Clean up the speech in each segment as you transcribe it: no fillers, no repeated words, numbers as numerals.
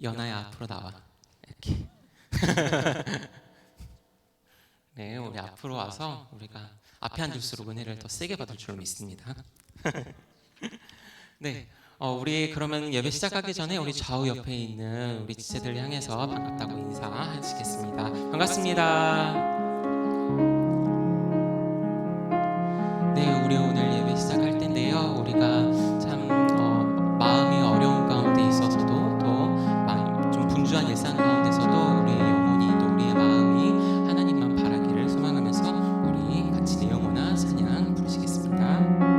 연아야 앞으로 나와. 이렇게. 네, 우리 앞으로 와서 우리가 앞에 앉을수록 은혜를 더 세게 받을 줄 믿습니다. 네, 우리 그러면 예배 시작하기 전에 우리 좌우 옆에 있는 우리 지체들 향해서 반갑다고 인사하시겠습니다. 반갑습니다. 네, 우리 오늘 예배 시작할 텐데요. 우리가 참 마음이 어려운 가운데 있어서도 또 좀 분주한 일상 가운데서도 우리의 영혼이 또 우리의 마음이 하나님만 바라기를 소망하면서 우리 같이 내 영혼아 찬양 부르시겠습니다.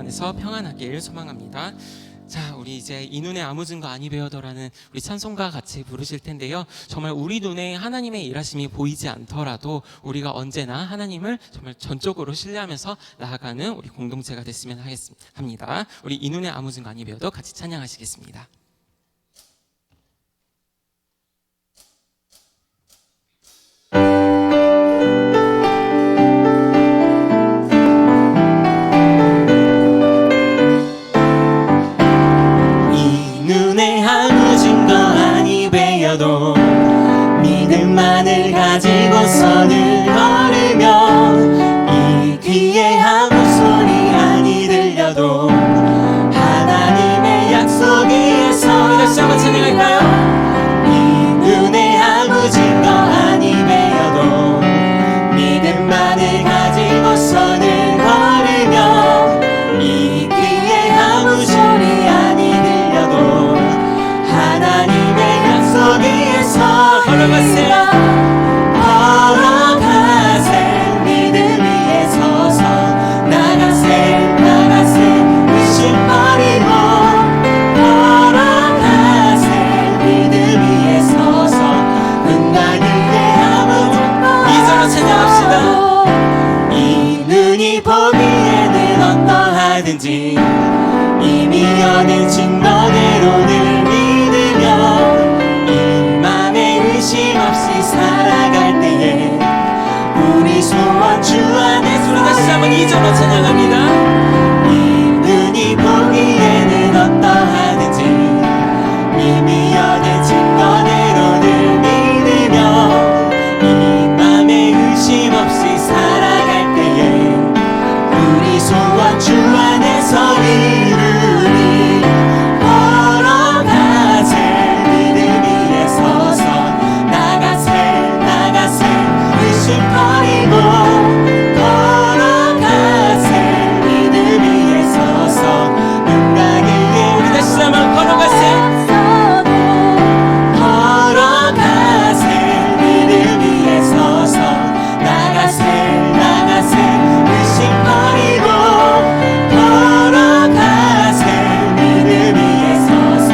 안에서 평안하길 소망합니다. 자, 우리 이제 이 눈에 아무 증거 아니 배워더라는 우리 찬송가 같이 부르실 텐데요. 정말 우리 눈에 하나님의 일하심이 보이지 않더라도 우리가 언제나 하나님을 정말 전적으로 신뢰하면서 나아가는 우리 공동체가 됐으면 합니다. 우리 이 눈에 아무 증거 아니 배워도 같이 찬양하시겠습니다. 믿음만을 가지고서는 걸으면 이 귀에 아무 소리 아니 들려도 하나님의 약속 위에서 다시 한번 찬양할까요? 이 눈에 아무 증거 아니 배어도 믿음만을 가지고서는 걸으면 이 귀에 아무 소리 아니 들려도 하나님의 약속 위에서 걸어가세 믿음 위에 서서 나가세 의심 버리고 걸어가세 믿음 위에 서서 은나그에 아무 증거 이절로 찬양합시다. 이 눈이 보기에는 어떠하든지 이미 여는 증거대로는 믿으며 의심 없이 살아갈 때에 우리 소원 주 안에 우리 다시 한번 2절로 찬양합니다. 이 눈이 보기에는 어떠하든지 이미 여는 증거대로를 믿으며 이 맘에 의심 없이 살아갈 때에 우리 소원 주 안에서 이루리 걸어가세 믿음 위에 서서 의심 버리고 걸어가세 믿음 위에 서서 눈가기에 우리 다시 한번 걸어가세 믿음 위에 서서 나가세 의심 버리고 걸어가세 믿음 위에 서서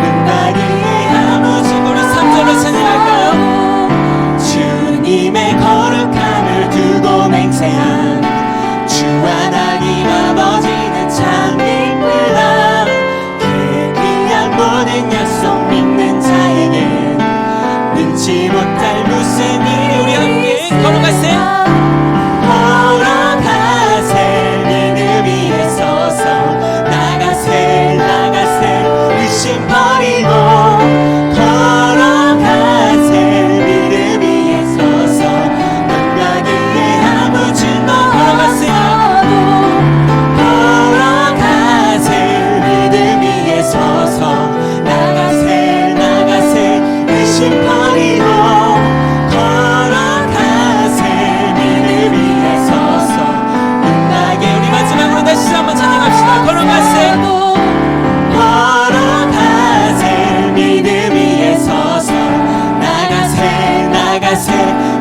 눈가기에 아무 증거를 3절로 찬양할까요? 주님의 거룩함을 두고 맹세한 주 하나님 아버지는 참 이쁘다. 그 귀한 모든 약속 믿는 자에게 능치 못할 무슨 일이 우리 함께 걸어가세 믿음 위에 서서 나가세 의심 버리고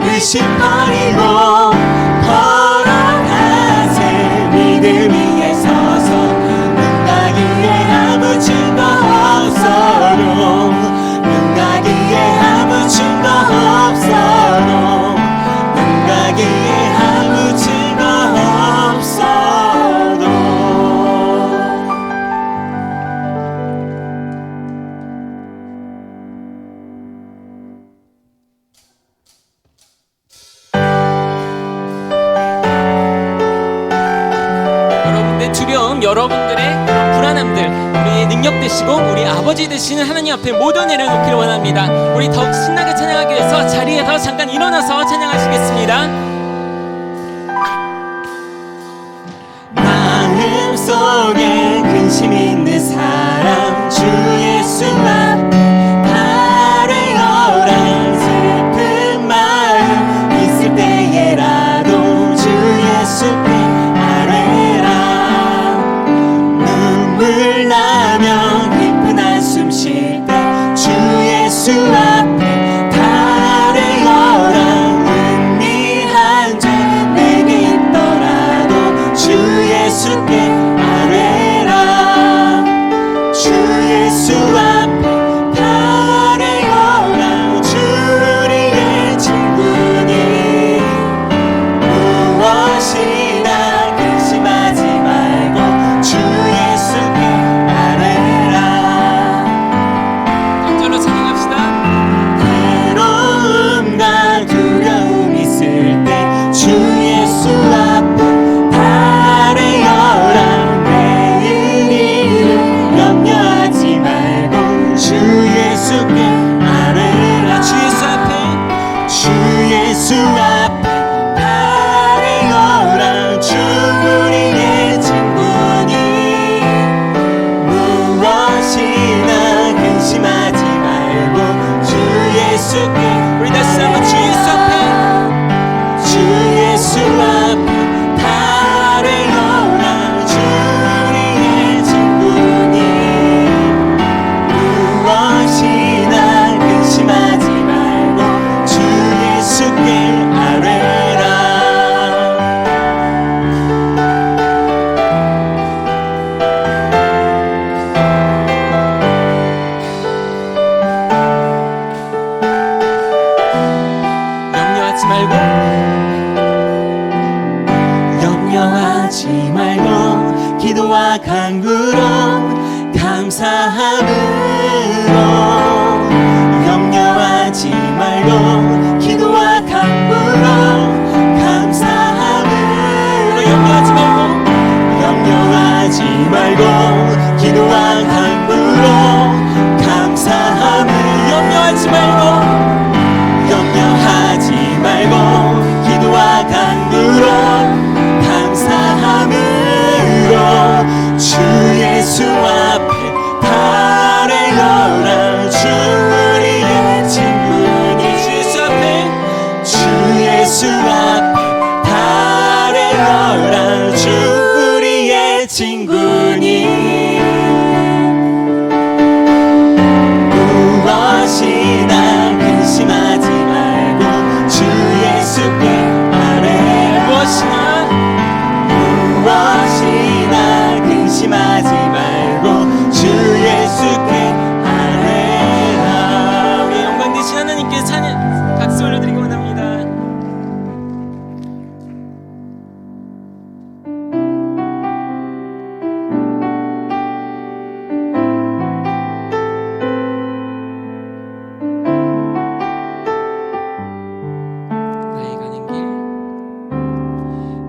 의심 버리고 걸어가세 믿음 위에 서서 눈가기에 아무 증거 없어도 눈가기에 아무 증거 없어도 눈가기에 아무 증거 없어도 두려움, 여러분들의 불안함들 우리의 능력 되시고 우리 아버지 되시는 하나님 앞에 모두 내려놓기를 원합니다. 우리 더욱 신나게 찬양하기 위해서 자리에서 잠깐 일어나서 찬양하시겠습니다. 마음속에 근심 있는 사람 주 예수 앞에 아뢰어라. 슬픈 마음 있을 때에라도 주 예수께 나면 깊은 한숨 쉴 때 주 예수 앞에 달래어라. 은밀한 죄 내게 있더라도 주 예수께 예수께 우리 다시 한번 주 예수 앞에 주 예수 앞에 달을 열라 주 우리의 친구니 무엇이나 근심하지 말고 주 예수께 아뢰라 염려하지 말고 염려하지 말고 기도와 간구로 감사함으로 염려하지 말고 기도와 간구로 감사함으로 염려하지 말고 기도와 간구로 감사함으로 염려하지 말고 기도와 간구로 감사함으로 주 예수 앞에 달을 열라 주 우리의 친구니 주 예수 앞에 달을 열라 주 우리의 친구니 무엇이나 근심하지 말고 주 예수께 아뢰 무엇이나 근심하지 말고 주 예수께 아뢰라 우리 영광 되신 하나님께 찬양 박수 올려드리기 원합니다.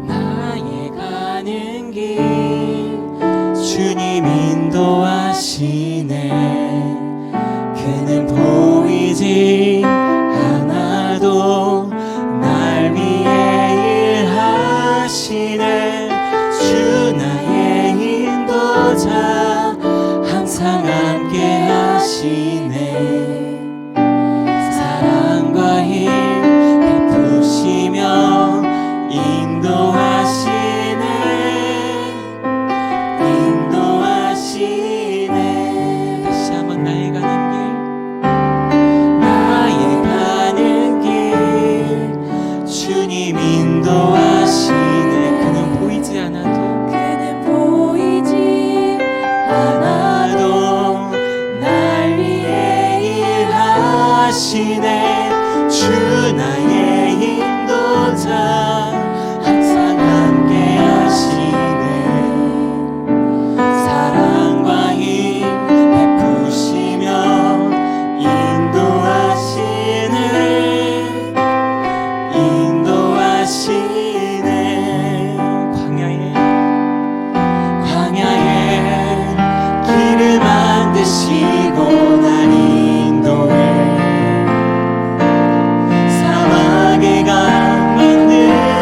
나의 가는 길 주님 인도하시네 그는 보이지 않아도 날 위해 일하시네 주 나의 인도자 항상 함께 하시네 사랑과 힘 베푸시며 인도하시네 다시 한번 나의 가는 길 주님 인도하시네 그는 보이지 않아도 날 위해 일하시네 주 나의 인도자 항상 함께 하시네 사랑과 힘 베푸시며 인도하시네 광야에 길을 만드시고 날 인도해 사막에 강 만드시고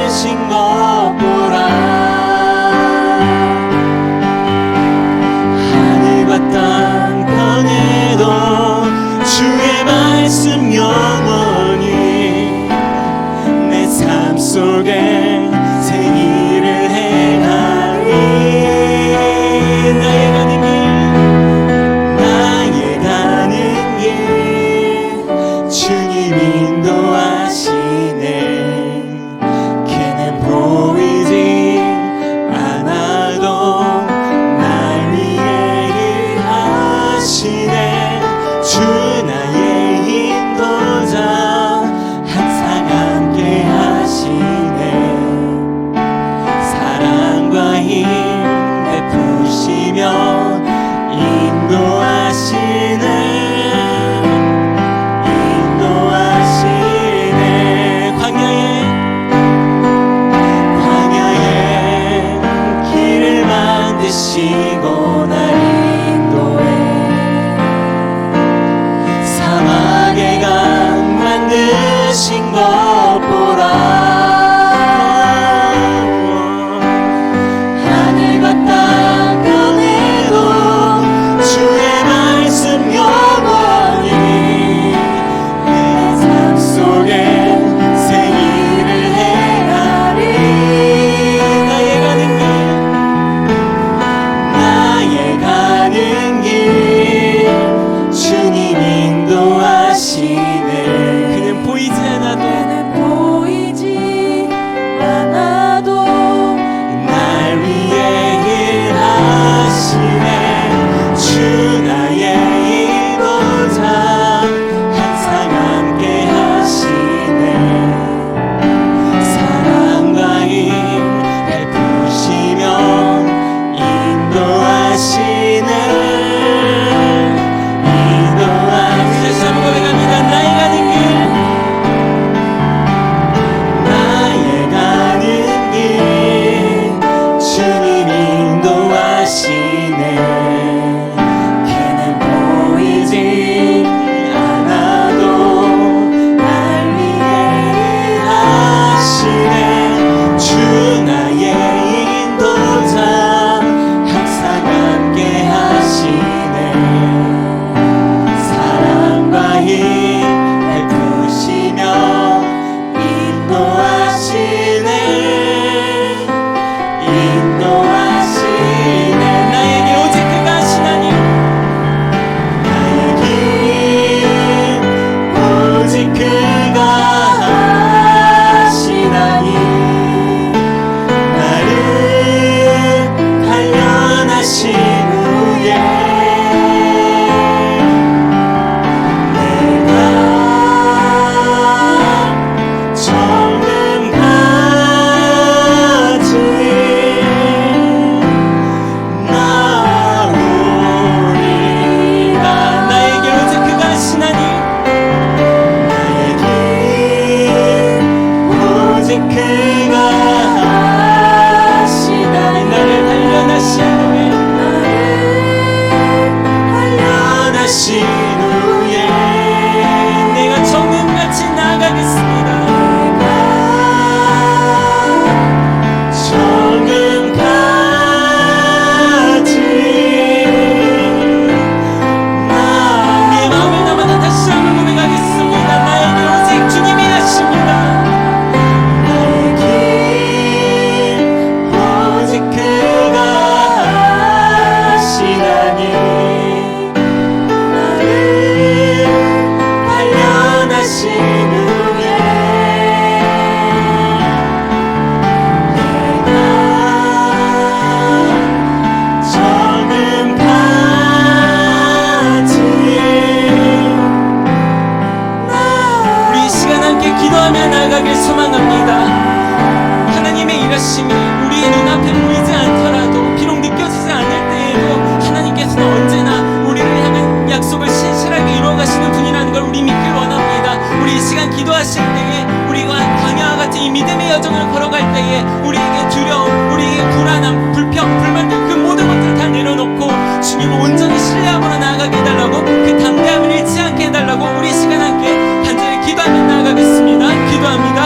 우리 이 시간 기도하실 때에 우리가 광야와 같은 이 믿음의 여정을 걸어갈 때에 우리에게 두려움, 우리에게 불안함, 불평, 불만 그 모든 것들을 다 내려놓고 주님을 온전히 신뢰함으로 나아가게 해달라고, 그 담대함을 잃지 않게 해달라고 우리 이 시간 함께 간절히 기도하며 나아가겠습니다. 기도합니다.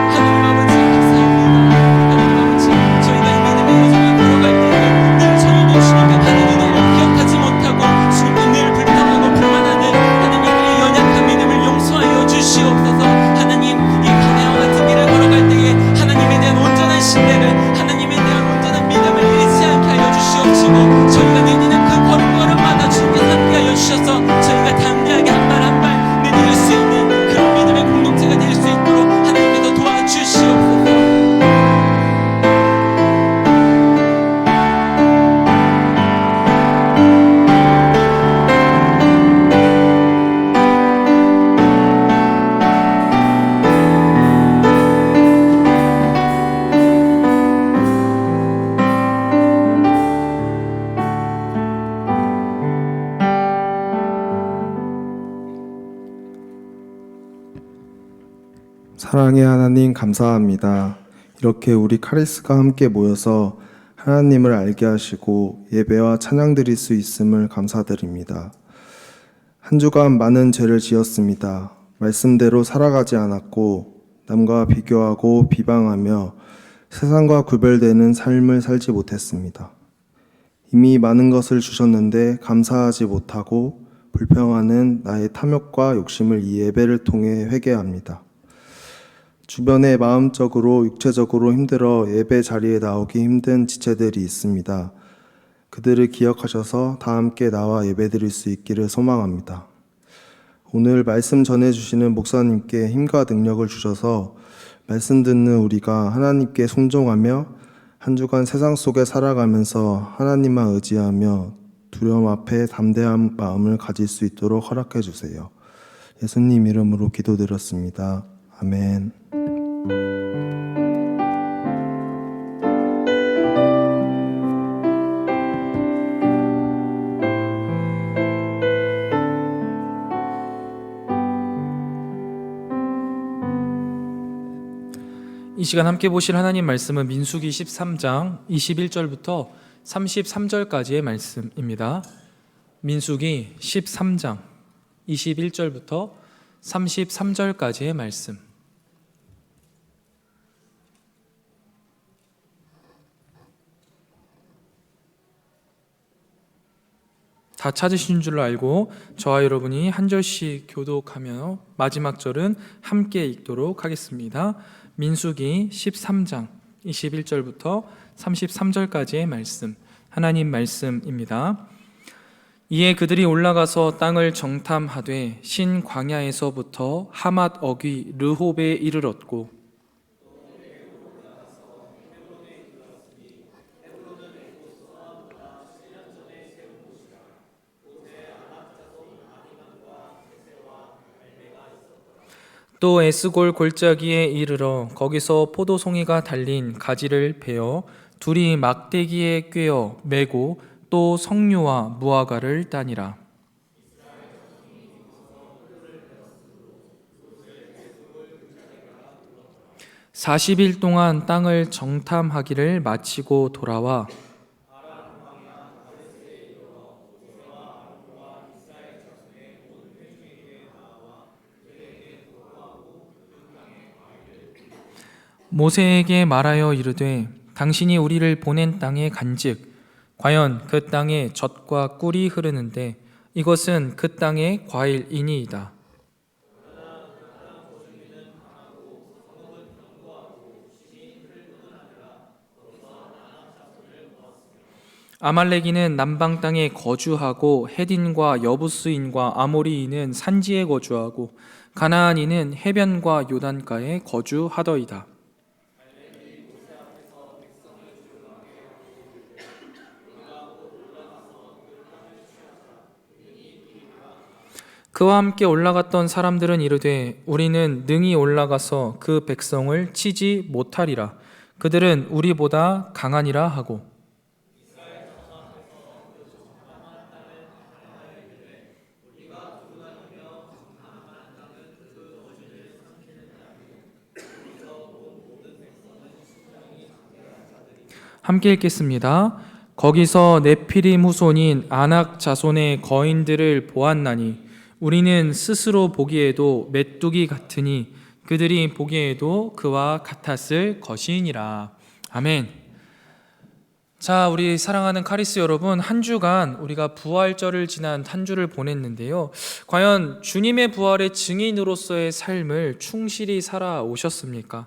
하나님 아버지 감사합니다. 하나님 아버지 저희가 이 믿음의 여정을 걸어갈 때에 늘 저희는 주님께 받은 은혜를 기억하지 못하고 주님께 늘 불평하고 불만하는 하나님의 연약한 믿음을 용서하여 주시옵소서. 하나님 이 광야와 같은 길을 걸어갈 때에 하나님에 대한 온전한 신뢰를, 하나님에 대한 온전한 믿음을 잃지 않게 하여 주시옵시고 저희가 내디는 그 걸음걸음마다 주님께서 함께하여 주셔서 저희가 담대하게 한 발 한 발 내디딜 수 있는 그런 믿음의 공동체가 될 수 있도록 하나님께서 도와주시옵소서. 사랑의 하나님 감사합니다. 이렇게 우리 카리스가 함께 모여서 하나님을 알게 하시고 예배와 찬양 드릴 수 있음을 감사드립니다. 한 주간 많은 죄를 지었습니다. 말씀대로 살아가지 않았고 남과 비교하고 비방하며 세상과 구별되는 삶을 살지 못했습니다. 이미 많은 것을 주셨는데 감사하지 못하고 불평하는 나의 탐욕과 욕심을 이 예배를 통해 회개합니다. 주변에 마음적으로 육체적으로 힘들어 예배 자리에 나오기 힘든 지체들이 있습니다. 그들을 기억하셔서 다 함께 나와 예배드릴 수 있기를 소망합니다. 오늘 말씀 전해주시는 목사님께 힘과 능력을 주셔서 말씀 듣는 우리가 하나님께 순종하며 한 주간 세상 속에 살아가면서 하나님만 의지하며 두려움 앞에 담대한 마음을 가질 수 있도록 허락해 주세요. 예수님 이름으로 기도드렸습니다. 아멘. 이 시간 함께 보실 하나님 말씀은 민수기 13장 21절부터 33절까지의 말씀입니다. 민수기 13장 21절부터 33절까지의 말씀. 다 찾으신 줄로 알고 저와 여러분이 한 절씩 교독하며 마지막 절은 함께 읽도록 하겠습니다. 민수기 13장 21절부터 33절까지의 말씀, 하나님 말씀입니다. 이에 그들이 올라가서 땅을 정탐하되 신 광야에서부터 하맛 어귀 르홉에 이르렀고 또 에스골 골짜기에 이르러 거기서 포도송이가 달린 가지를 베어 둘이 막대기에 꿰어 메고 또 석류와 무화과를 따니라. (40일) 동안 땅을 정탐하기를 마치고 돌아와 모세에게 말하여 이르되 당신이 우리를 보낸 땅에 간즉 과연 그 땅에 젖과 꿀이 흐르는데 이것은 그 땅의 과일이니이다. 아말렉인은 남방 땅에 거주하고 헤딘과 여부스인과 아모리인은 산지에 거주하고 가나안인은 해변과 요단가에 거주하더이다. 그와 함께 올라갔던 사람들은 이르되 우리는 능히 올라가서 그 백성을 치지 못하리라. 그들은 우리보다 강하니라 하고 함께 읽겠습니다. 거기서 네피림 후손인 아낙 자손의 거인들을 보았나니 우리는 스스로 보기에도 메뚜기 같으니 그들이 보기에도 그와 같았을 것이니라. 아멘. 자, 우리 사랑하는 카리스 여러분, 한 주간 우리가 부활절을 지난 한 주를 보냈는데요. 과연 주님의 부활의 증인으로서의 삶을 충실히 살아오셨습니까?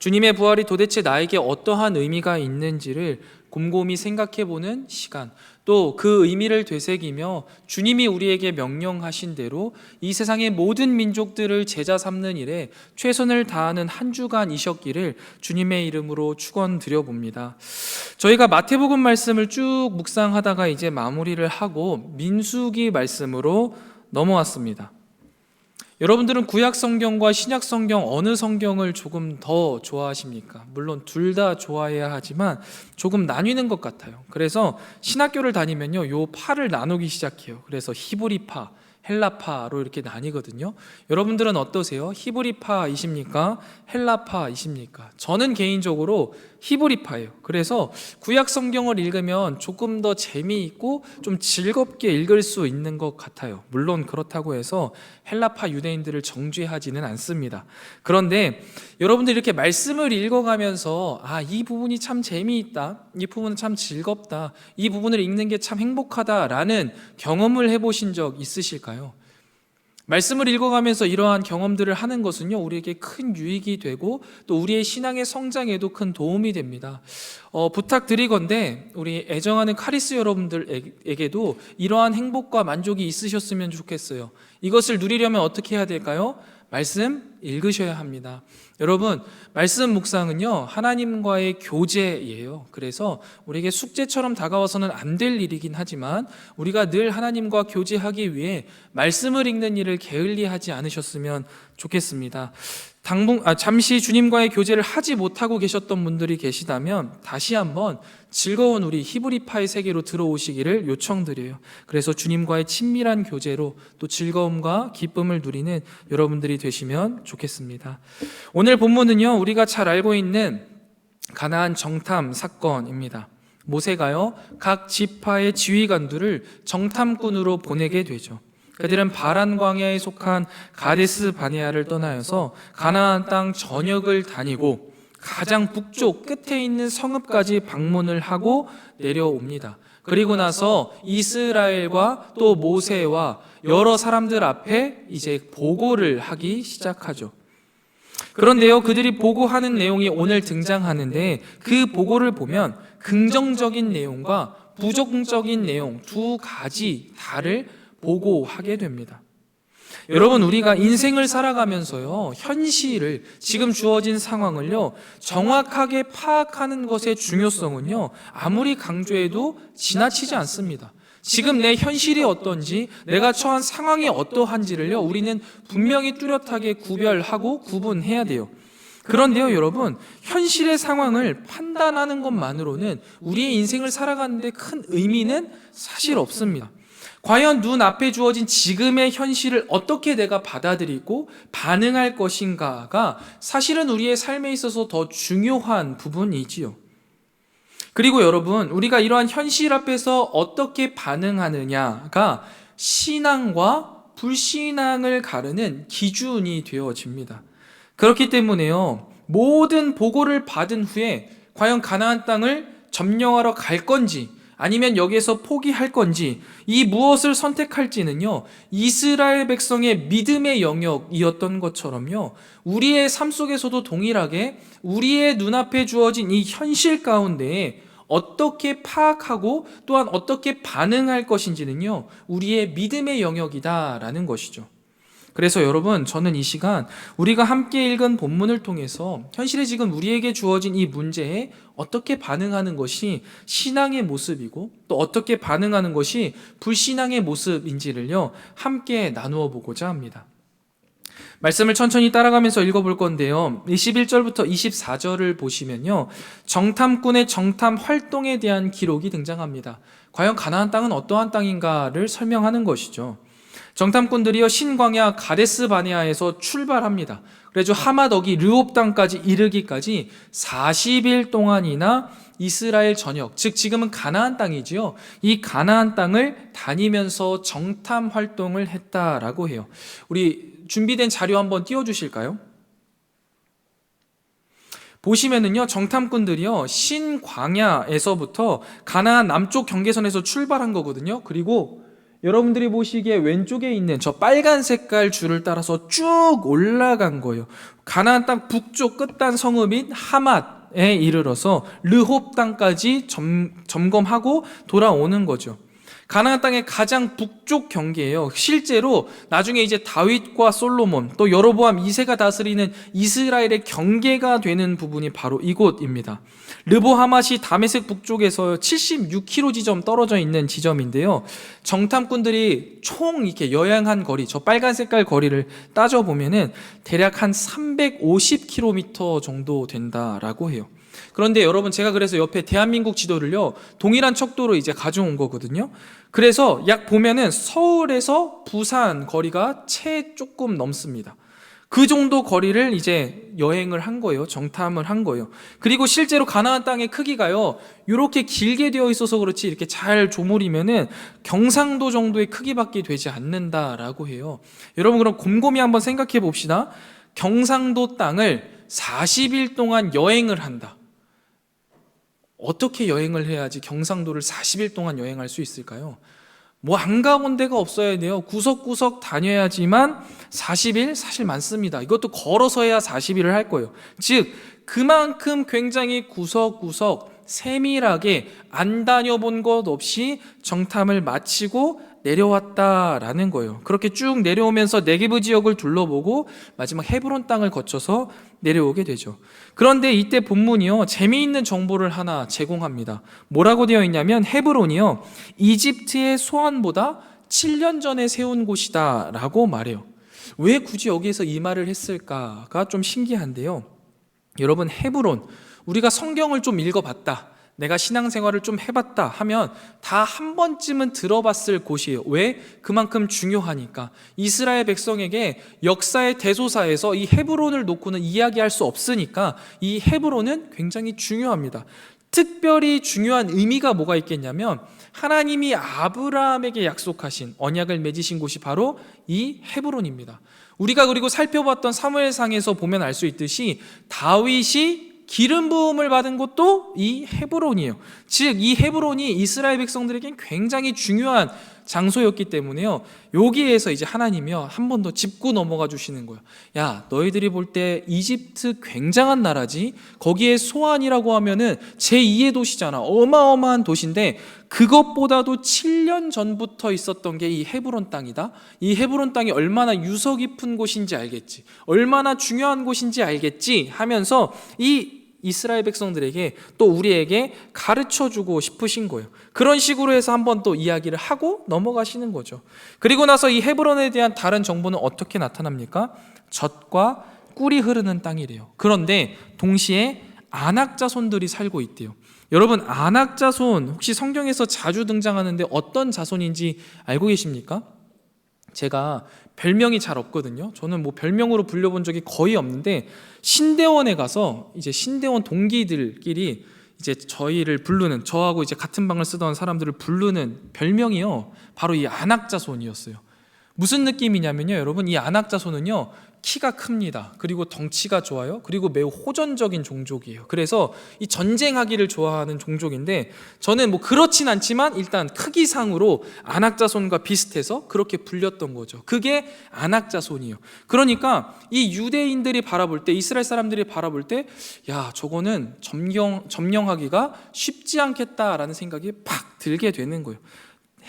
주님의 부활이 도대체 나에게 어떠한 의미가 있는지를 곰곰이 생각해보는 시간, 또 그 의미를 되새기며 주님이 우리에게 명령하신 대로 이 세상의 모든 민족들을 제자 삼는 일에 최선을 다하는 한 주간이셨기를 주님의 이름으로 축원드려 봅니다. 저희가 마태복음 말씀을 쭉 묵상하다가 이제 마무리를 하고 민수기 말씀으로 넘어왔습니다. 여러분들은 구약 성경과 신약 성경 어느 성경을 조금 더 좋아하십니까? 물론 둘 다 좋아해야 하지만 조금 나뉘는 것 같아요. 그래서 신학교를 다니면요, 요 파를 나누기 시작해요. 그래서 히브리파, 헬라파로 이렇게 나뉘거든요. 여러분들은 어떠세요? 히브리파이십니까? 헬라파이십니까? 저는 개인적으로 히브리파예요. 그래서 구약 성경을 읽으면 조금 더 재미있고 좀 즐겁게 읽을 수 있는 것 같아요. 물론 그렇다고 해서 헬라파 유대인들을 정죄하지는 않습니다. 그런데 여러분들 이렇게 말씀을 읽어가면서 이 부분이 참 재미있다, 이 부분은 참 즐겁다, 이 부분을 읽는 게 참 행복하다라는 경험을 해보신 적 있으실까요? 말씀을 읽어가면서 이러한 경험들을 하는 것은요, 우리에게 큰 유익이 되고 또 우리의 신앙의 성장에도 큰 도움이 됩니다. 부탁드리건대 우리 애정하는 카리스 여러분들에게도 이러한 행복과 만족이 있으셨으면 좋겠어요. 이것을 누리려면 어떻게 해야 될까요? 말씀 읽으셔야 합니다. 여러분, 말씀 묵상은요, 하나님과의 교제예요. 그래서 우리에게 숙제처럼 다가와서는 안 될 일이긴 하지만 우리가 늘 하나님과 교제하기 위해 말씀을 읽는 일을 게을리하지 않으셨으면 좋겠습니다. 잠시 주님과의 교제를 하지 못하고 계셨던 분들이 계시다면 다시 한번 즐거운 우리 히브리파의 세계로 들어오시기를 요청드려요. 그래서 주님과의 친밀한 교제로 또 즐거움과 기쁨을 누리는 여러분들이 되시면 좋겠습니다. 오늘 본문은요, 우리가 잘 알고 있는 가나안 정탐 사건입니다. 모세가요, 각 지파의 지휘관들을 정탐꾼으로 보내게 되죠. 그들은 바란 광야에 속한 가데스 바네아를 떠나여서 가나안 땅 전역을 다니고 가장 북쪽 끝에 있는 성읍까지 방문을 하고 내려옵니다. 그리고 나서 이스라엘과 또 모세와 여러 사람들 앞에 이제 보고를 하기 시작하죠. 그런데요, 그들이 보고하는 내용이 오늘 등장하는데 그 보고를 보면 긍정적인 내용과 부정적인 내용 두 가지 다를 보고하게 됩니다. 여러분, 우리가 인생을 살아가면서요, 현실을, 지금 주어진 상황을요, 정확하게 파악하는 것의 중요성은요, 아무리 강조해도 지나치지 않습니다. 지금 내 현실이 어떤지, 내가 처한 상황이 어떠한지를요, 우리는 분명히 뚜렷하게 구별하고 구분해야 돼요. 그런데요, 여러분, 현실의 상황을 판단하는 것만으로는 우리의 인생을 살아가는데 큰 의미는 사실 없습니다. 과연 눈앞에 주어진 지금의 현실을 어떻게 내가 받아들이고 반응할 것인가가 사실은 우리의 삶에 있어서 더 중요한 부분이지요. 그리고 여러분, 우리가 이러한 현실 앞에서 어떻게 반응하느냐가 신앙과 불신앙을 가르는 기준이 되어집니다. 그렇기 때문에요, 모든 보고를 받은 후에 과연 가나안 땅을 점령하러 갈 건지 아니면 여기에서 포기할 건지, 이 무엇을 선택할지는요, 이스라엘 백성의 믿음의 영역이었던 것처럼요, 우리의 삶 속에서도 동일하게 우리의 눈앞에 주어진 이 현실 가운데에 어떻게 파악하고 또한 어떻게 반응할 것인지는요, 우리의 믿음의 영역이다라는 것이죠. 그래서 여러분, 저는 이 시간 우리가 함께 읽은 본문을 통해서 현실에 지금 우리에게 주어진 이 문제에 어떻게 반응하는 것이 신앙의 모습이고 또 어떻게 반응하는 것이 불신앙의 모습인지를요, 함께 나누어 보고자 합니다. 말씀을 천천히 따라가면서 읽어볼 건데요, 21절부터 24절을 보시면요, 정탐꾼의 정탐 활동에 대한 기록이 등장합니다. 과연 가나안 땅은 어떠한 땅인가를 설명하는 것이죠. 정탐꾼들이요, 신광야 가데스 바네아에서 출발합니다. 그래서 하맛 어기 르홉 땅까지 이르기까지 40일 동안이나 이스라엘 전역, 즉 지금은 가나안 땅이지요. 이 가나안 땅을 다니면서 정탐 활동을 했다라고 해요. 우리 준비된 자료 한번 띄워주실까요? 보시면은요, 정탐꾼들이요, 신광야에서부터 가나안 남쪽 경계선에서 출발한 거거든요. 그리고 여러분들이 보시기에 왼쪽에 있는 저 빨간 색깔 줄을 따라서 쭉 올라간 거예요. 가나안 땅 북쪽 끝단 성읍인 하맛에 이르러서 르홉 땅까지 점검하고 돌아오는 거죠. 가나안 땅의 가장 북쪽 경계예요. 실제로 나중에 이제 다윗과 솔로몬 또 여로보암 2세가 다스리는 이스라엘의 경계가 되는 부분이 바로 이곳입니다. 르보하맛이 다메섹 북쪽에서 76km 지점 떨어져 있는 지점인데요. 정탐꾼들이 총 이렇게 여행한 거리, 저 빨간 색깔 거리를 따져보면은 대략 한 350km 정도 된다라고 해요. 그런데 여러분, 제가 그래서 옆에 대한민국 지도를요, 동일한 척도로 이제 가져온 거거든요. 그래서 약 보면은 서울에서 부산 거리가 채 조금 넘습니다. 그 정도 거리를 이제 여행을 한 거예요. 정탐을 한 거예요. 그리고 실제로 가나안 땅의 크기가요, 이렇게 길게 되어 있어서 그렇지 이렇게 잘 조물이면은 경상도 정도의 크기밖에 되지 않는다라고 해요. 여러분, 그럼 곰곰이 한번 생각해 봅시다. 경상도 땅을 40일 동안 여행을 한다. 어떻게 여행을 해야지 경상도를 40일 동안 여행할 수 있을까요? 뭐 안 가본 데가 없어야 돼요. 구석구석 다녀야지만 40일 사실 많습니다. 이것도 걸어서 해야 40일을 할 거예요. 즉 그만큼 굉장히 구석구석 세밀하게 안 다녀본 것 없이 정탐을 마치고 내려왔다라는 거예요. 그렇게 쭉 내려오면서 네게브 지역을 둘러보고 마지막 헤브론 땅을 거쳐서 내려오게 되죠. 그런데 이때 본문이요, 재미있는 정보를 하나 제공합니다. 뭐라고 되어 있냐면 헤브론이요, 이집트의 소환보다 7년 전에 세운 곳이다 라고 말해요. 왜 굳이 여기에서 이 말을 했을까가 좀 신기한데요. 여러분, 헤브론, 우리가 성경을 좀 읽어봤다, 내가 신앙생활을 좀 해봤다 하면 다 한 번쯤은 들어봤을 곳이에요. 왜? 그만큼 중요하니까. 이스라엘 백성에게 역사의 대소사에서 이 헤브론을 놓고는 이야기할 수 없으니까 이 헤브론은 굉장히 중요합니다. 특별히 중요한 의미가 뭐가 있겠냐면, 하나님이 아브라함에게 약속하신 언약을 맺으신 곳이 바로 이 헤브론입니다. 우리가 그리고 살펴봤던 사무엘상에서 보면 알 수 있듯이 다윗이 기름 부음을 받은 곳도 이 헤브론이에요. 즉 이 헤브론이 이스라엘 백성들에겐 굉장히 중요한 장소였기 때문에요, 여기에서 이제 하나님이요 한 번 더 짚고 넘어가 주시는 거예요. 야, 너희들이 볼 때 이집트 굉장한 나라지, 거기에 소안이라고 하면은 제2의 도시잖아. 어마어마한 도시인데 그것보다도 7년 전부터 있었던 게 이 헤브론 땅이다. 이 헤브론 땅이 얼마나 유서 깊은 곳인지 알겠지, 얼마나 중요한 곳인지 알겠지 하면서 이 이스라엘 백성들에게 또 우리에게 가르쳐주고 싶으신 거예요. 그런 식으로 해서 한번 또 이야기를 하고 넘어가시는 거죠. 그리고 나서 이 헤브론에 대한 다른 정보는 어떻게 나타납니까? 젖과 꿀이 흐르는 땅이래요. 그런데 동시에 아낙 자손들이 살고 있대요. 여러분, 아낙 자손 혹시 성경에서 자주 등장하는데 어떤 자손인지 알고 계십니까? 제가 별명이 잘 없거든요. 저는 뭐 별명으로 불려본 적이 거의 없는데, 신대원에 가서 이제 신대원 동기들끼리 이제 저희를 부르는, 저하고 이제 같은 방을 쓰던 사람들을 부르는 별명이요, 바로 이 아낙자손이었어요. 무슨 느낌이냐면요, 여러분, 이 아낙자손은요 키가 큽니다. 그리고 덩치가 좋아요. 그리고 매우 호전적인 종족이에요. 그래서 이 전쟁하기를 좋아하는 종족인데, 저는 뭐 그렇진 않지만 일단 크기상으로 아낙자손과 비슷해서 그렇게 불렸던 거죠. 그게 아낙자손이에요. 그러니까 이 유대인들이 바라볼 때, 이스라엘 사람들이 바라볼 때, 야, 저거는 점령하기가 쉽지 않겠다라는 생각이 팍 들게 되는 거예요.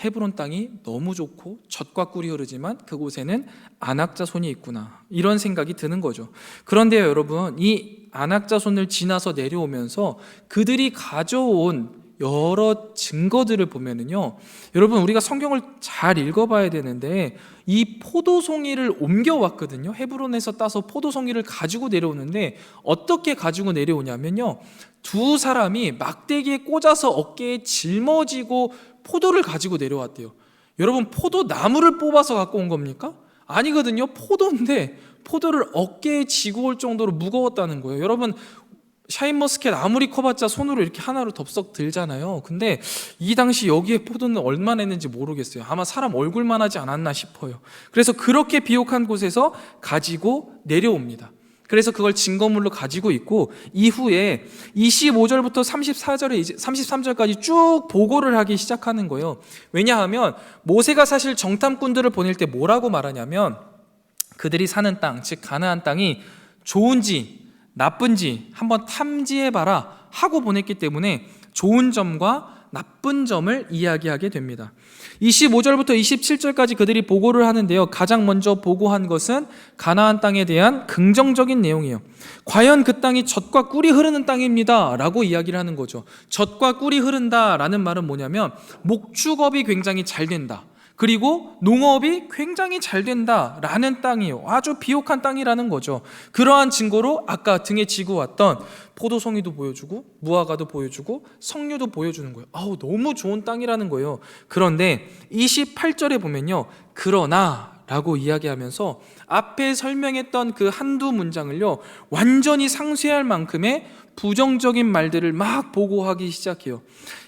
헤브론 땅이 너무 좋고 젖과 꿀이 흐르지만 그곳에는 아낙자손이 있구나, 이런 생각이 드는 거죠. 그런데요, 여러분, 이 아낙자손을 지나서 내려오면서 그들이 가져온 여러 증거들을 보면은요, 여러분, 우리가 성경을 잘 읽어봐야 되는데 이 포도송이를 옮겨왔거든요. 헤브론에서 따서 포도송이를 가지고 내려오는데 어떻게 가지고 내려오냐면요, 두 사람이 막대기에 꽂아서 어깨에 짊어지고 포도를 가지고 내려왔대요. 여러분, 포도나무를 뽑아서 갖고 온 겁니까? 아니거든요. 포도인데 포도를 어깨에 지고 올 정도로 무거웠다는 거예요. 여러분, 샤인머스켓 아무리 커봤자 손으로 이렇게 하나로 덥석 들잖아요. 근데 이 당시 여기에 포도는 얼마나 했는지 모르겠어요. 아마 사람 얼굴만 하지 않았나 싶어요. 그래서 그렇게 비옥한 곳에서 가지고 내려옵니다. 그래서 그걸 증거물로 가지고 있고, 이후에 25절부터 33절까지 쭉 보고를 하기 시작하는 거예요. 왜냐하면 모세가 사실 정탐꾼들을 보낼 때 뭐라고 말하냐면, 그들이 사는 땅, 즉 가나안 땅이 좋은지 나쁜지 한번 탐지해봐라 하고 보냈기 때문에 좋은 점과 나쁜 점을 이야기하게 됩니다. 25절부터 27절까지 그들이 보고를 하는데요, 가장 먼저 보고한 것은 가나안 땅에 대한 긍정적인 내용이에요. 과연 그 땅이 젖과 꿀이 흐르는 땅입니다 라고 이야기를 하는 거죠. 젖과 꿀이 흐른다 라는 말은 뭐냐면 목축업이 굉장히 잘 된다, 그리고 농업이 굉장히 잘 된다라는 땅이에요. 아주 비옥한 땅이라는 거죠. 그러한 증거로 아까 등에 지고 왔던 포도송이도 보여주고 무화과도 보여주고 석류도 보여주는 거예요. 아우, 너무 좋은 땅이라는 거예요. 그런데 28절에 보면요, 그러나 라고 이야기하면서 앞에 설명했던 그 한두 문장을요 완전히 상쇄할 만큼의 부정적인 말들을 막 보고하기 시작해요.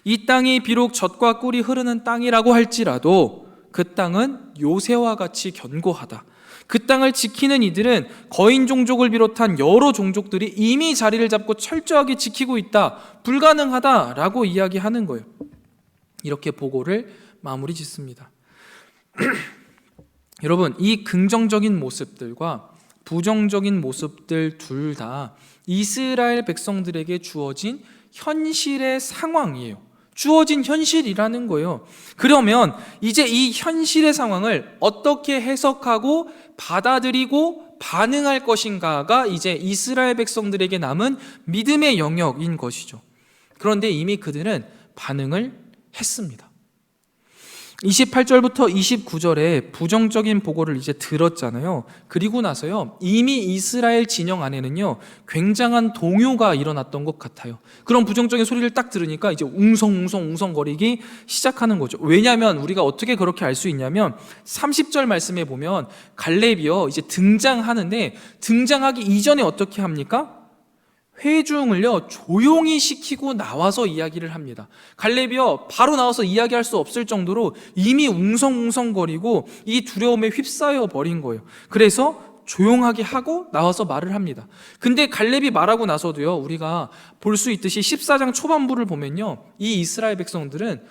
이 땅이 비록 젖과 꿀이 흐르는 땅이라고 할지라도 그 땅은 요새와 같이 견고하다. 그 땅을 지키는 이들은 거인 종족을 비롯한 여러 종족들이 이미 자리를 잡고 철저하게 지키고 있다. 불가능하다라고 이야기하는 거예요. 이렇게 보고를 마무리 짓습니다. 여러분, 이 긍정적인 모습들과 부정적인 모습들 둘 다 이스라엘 백성들에게 주어진 현실의 상황이에요. 주어진 현실이라는 거예요. 그러면 이제 이 현실의 상황을 어떻게 해석하고 받아들이고 반응할 것인가가 이제 이스라엘 백성들에게 남은 믿음의 영역인 것이죠. 그런데 이미 그들은 반응을 했습니다. 28절부터 29절에 부정적인 보고를 이제 들었잖아요. 그리고 나서요, 이미 이스라엘 진영 안에는요 굉장한 동요가 일어났던 것 같아요. 그런 부정적인 소리를 딱 들으니까 이제 웅성웅성거리기 시작하는 거죠. 왜냐하면 우리가 어떻게 그렇게 알 수 있냐면 30절 말씀에 보면 갈렙이요 이제 등장하는데, 등장하기 이전에 어떻게 합니까? 회중을요 조용히 시키고 나와서 이야기를 합니다. 갈렙이요 바로 나와서 이야기할 수 없을 정도로 이미 웅성웅성거리고 이 두려움에 휩싸여 버린 거예요. 그래서 조용하게 하고 나와서 말을 합니다. 근데 갈렙이 말하고 나서도요 우리가 볼 수 있듯이 14장 초반부를 보면요 이 이스라엘 백성들은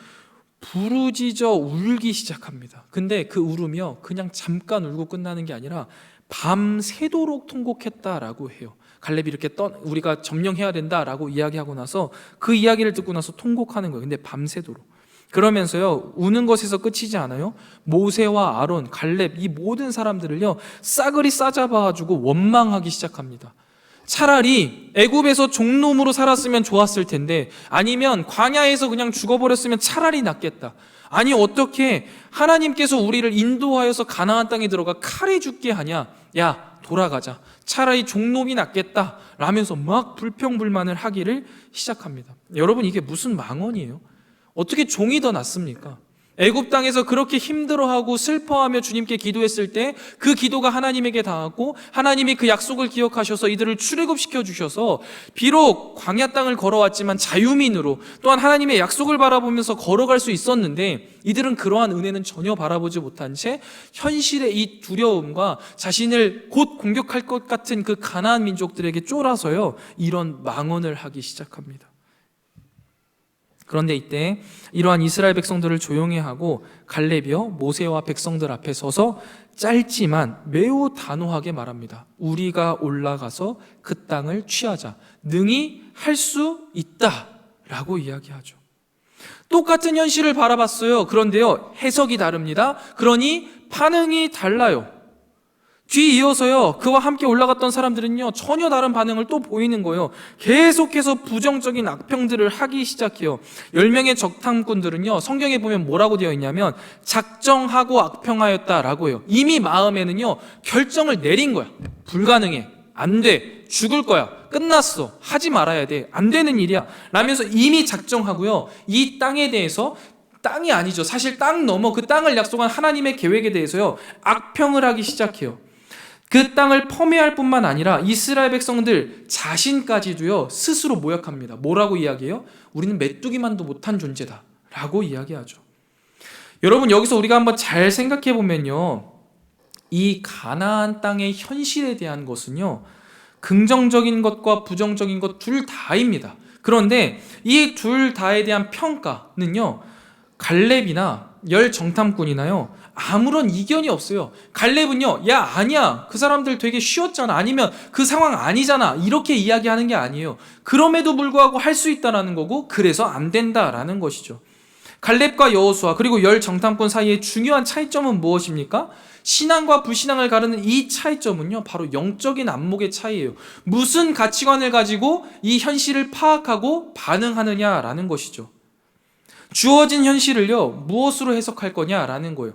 부르짖어 울기 시작합니다. 근데 그 울음이요 그냥 잠깐 울고 끝나는 게 아니라 밤새도록 통곡했다라고 해요. 갈렙이 이렇게 우리가 점령해야 된다라고 이야기하고 나서 그 이야기를 듣고 나서 통곡하는 거예요. 근데 밤새도록. 그러면서요 우는 것에서 끝이지 않아요. 모세와 아론, 갈렙 이 모든 사람들을요 싸그리 싸잡아가지고 원망하기 시작합니다. 차라리 애굽에서 종놈으로 살았으면 좋았을 텐데, 아니면 광야에서 그냥 죽어버렸으면 차라리 낫겠다. 아니 어떻게 하나님께서 우리를 인도하여서 가나안 땅에 들어가 칼에 죽게 하냐. 야 돌아가자, 차라리 종놈이 낫겠다 라면서 막 불평불만을 하기를 시작합니다. 여러분, 이게 무슨 망언이에요? 어떻게 종이 더 낫습니까? 애굽 땅에서 그렇게 힘들어하고 슬퍼하며 주님께 기도했을 때 그 기도가 하나님에게 닿았고, 하나님이 그 약속을 기억하셔서 이들을 출애굽시켜 주셔서 비록 광야 땅을 걸어왔지만 자유민으로, 또한 하나님의 약속을 바라보면서 걸어갈 수 있었는데 이들은 그러한 은혜는 전혀 바라보지 못한 채 현실의 이 두려움과 자신을 곧 공격할 것 같은 그 가나안 민족들에게 쫄아서요 이런 망언을 하기 시작합니다. 그런데 이때 이러한 이스라엘 백성들을 조용히 하고 갈렙이요 모세와 백성들 앞에 서서 짧지만 매우 단호하게 말합니다. 우리가 올라가서 그 땅을 취하자. 능히 할 수 있다라고 이야기하죠. 똑같은 현실을 바라봤어요. 그런데요 해석이 다릅니다. 그러니 반응이 달라요. 뒤이어서요 그와 함께 올라갔던 사람들은요 전혀 다른 반응을 또 보이는 거예요. 계속해서 부정적인 악평들을 하기 시작해요. 10명의 적탐꾼들은요 성경에 보면 뭐라고 되어 있냐면 작정하고 악평하였다라고 해요. 이미 마음에는요 결정을 내린 거야. 불가능해, 안 돼, 죽을 거야, 끝났어, 하지 말아야 돼, 안 되는 일이야 라면서 이미 작정하고요 이 땅에 대해서, 땅이 아니죠, 사실 땅 넘어 그 땅을 약속한 하나님의 계획에 대해서요 악평을 하기 시작해요. 그 땅을 펌웨할 뿐만 아니라 이스라엘 백성들 자신까지도요 스스로 모욕합니다. 뭐라고 이야기해요? 우리는 메뚜기만도 못한 존재다 라고 이야기하죠. 여러분, 여기서 우리가 한번 잘 생각해 보면요, 이 가나안 땅의 현실에 대한 것은요 긍정적인 것과 부정적인 것 둘 다입니다. 그런데 이 둘 다에 대한 평가는요, 갈렙이나 열 정탐꾼이나요 아무런 이견이 없어요. 갈렙은요, 야 아니야, 그 사람들 되게 쉬웠잖아, 아니면 그 상황 아니잖아, 이렇게 이야기하는 게 아니에요. 그럼에도 불구하고 할 수 있다라는 거고, 그래서 안 된다라는 것이죠. 갈렙과 여호수아 그리고 열 정탐꾼 사이의 중요한 차이점은 무엇입니까? 신앙과 불신앙을 가르는 이 차이점은요 바로 영적인 안목의 차이예요. 무슨 가치관을 가지고 이 현실을 파악하고 반응하느냐라는 것이죠. 주어진 현실을요 무엇으로 해석할 거냐라는 거예요.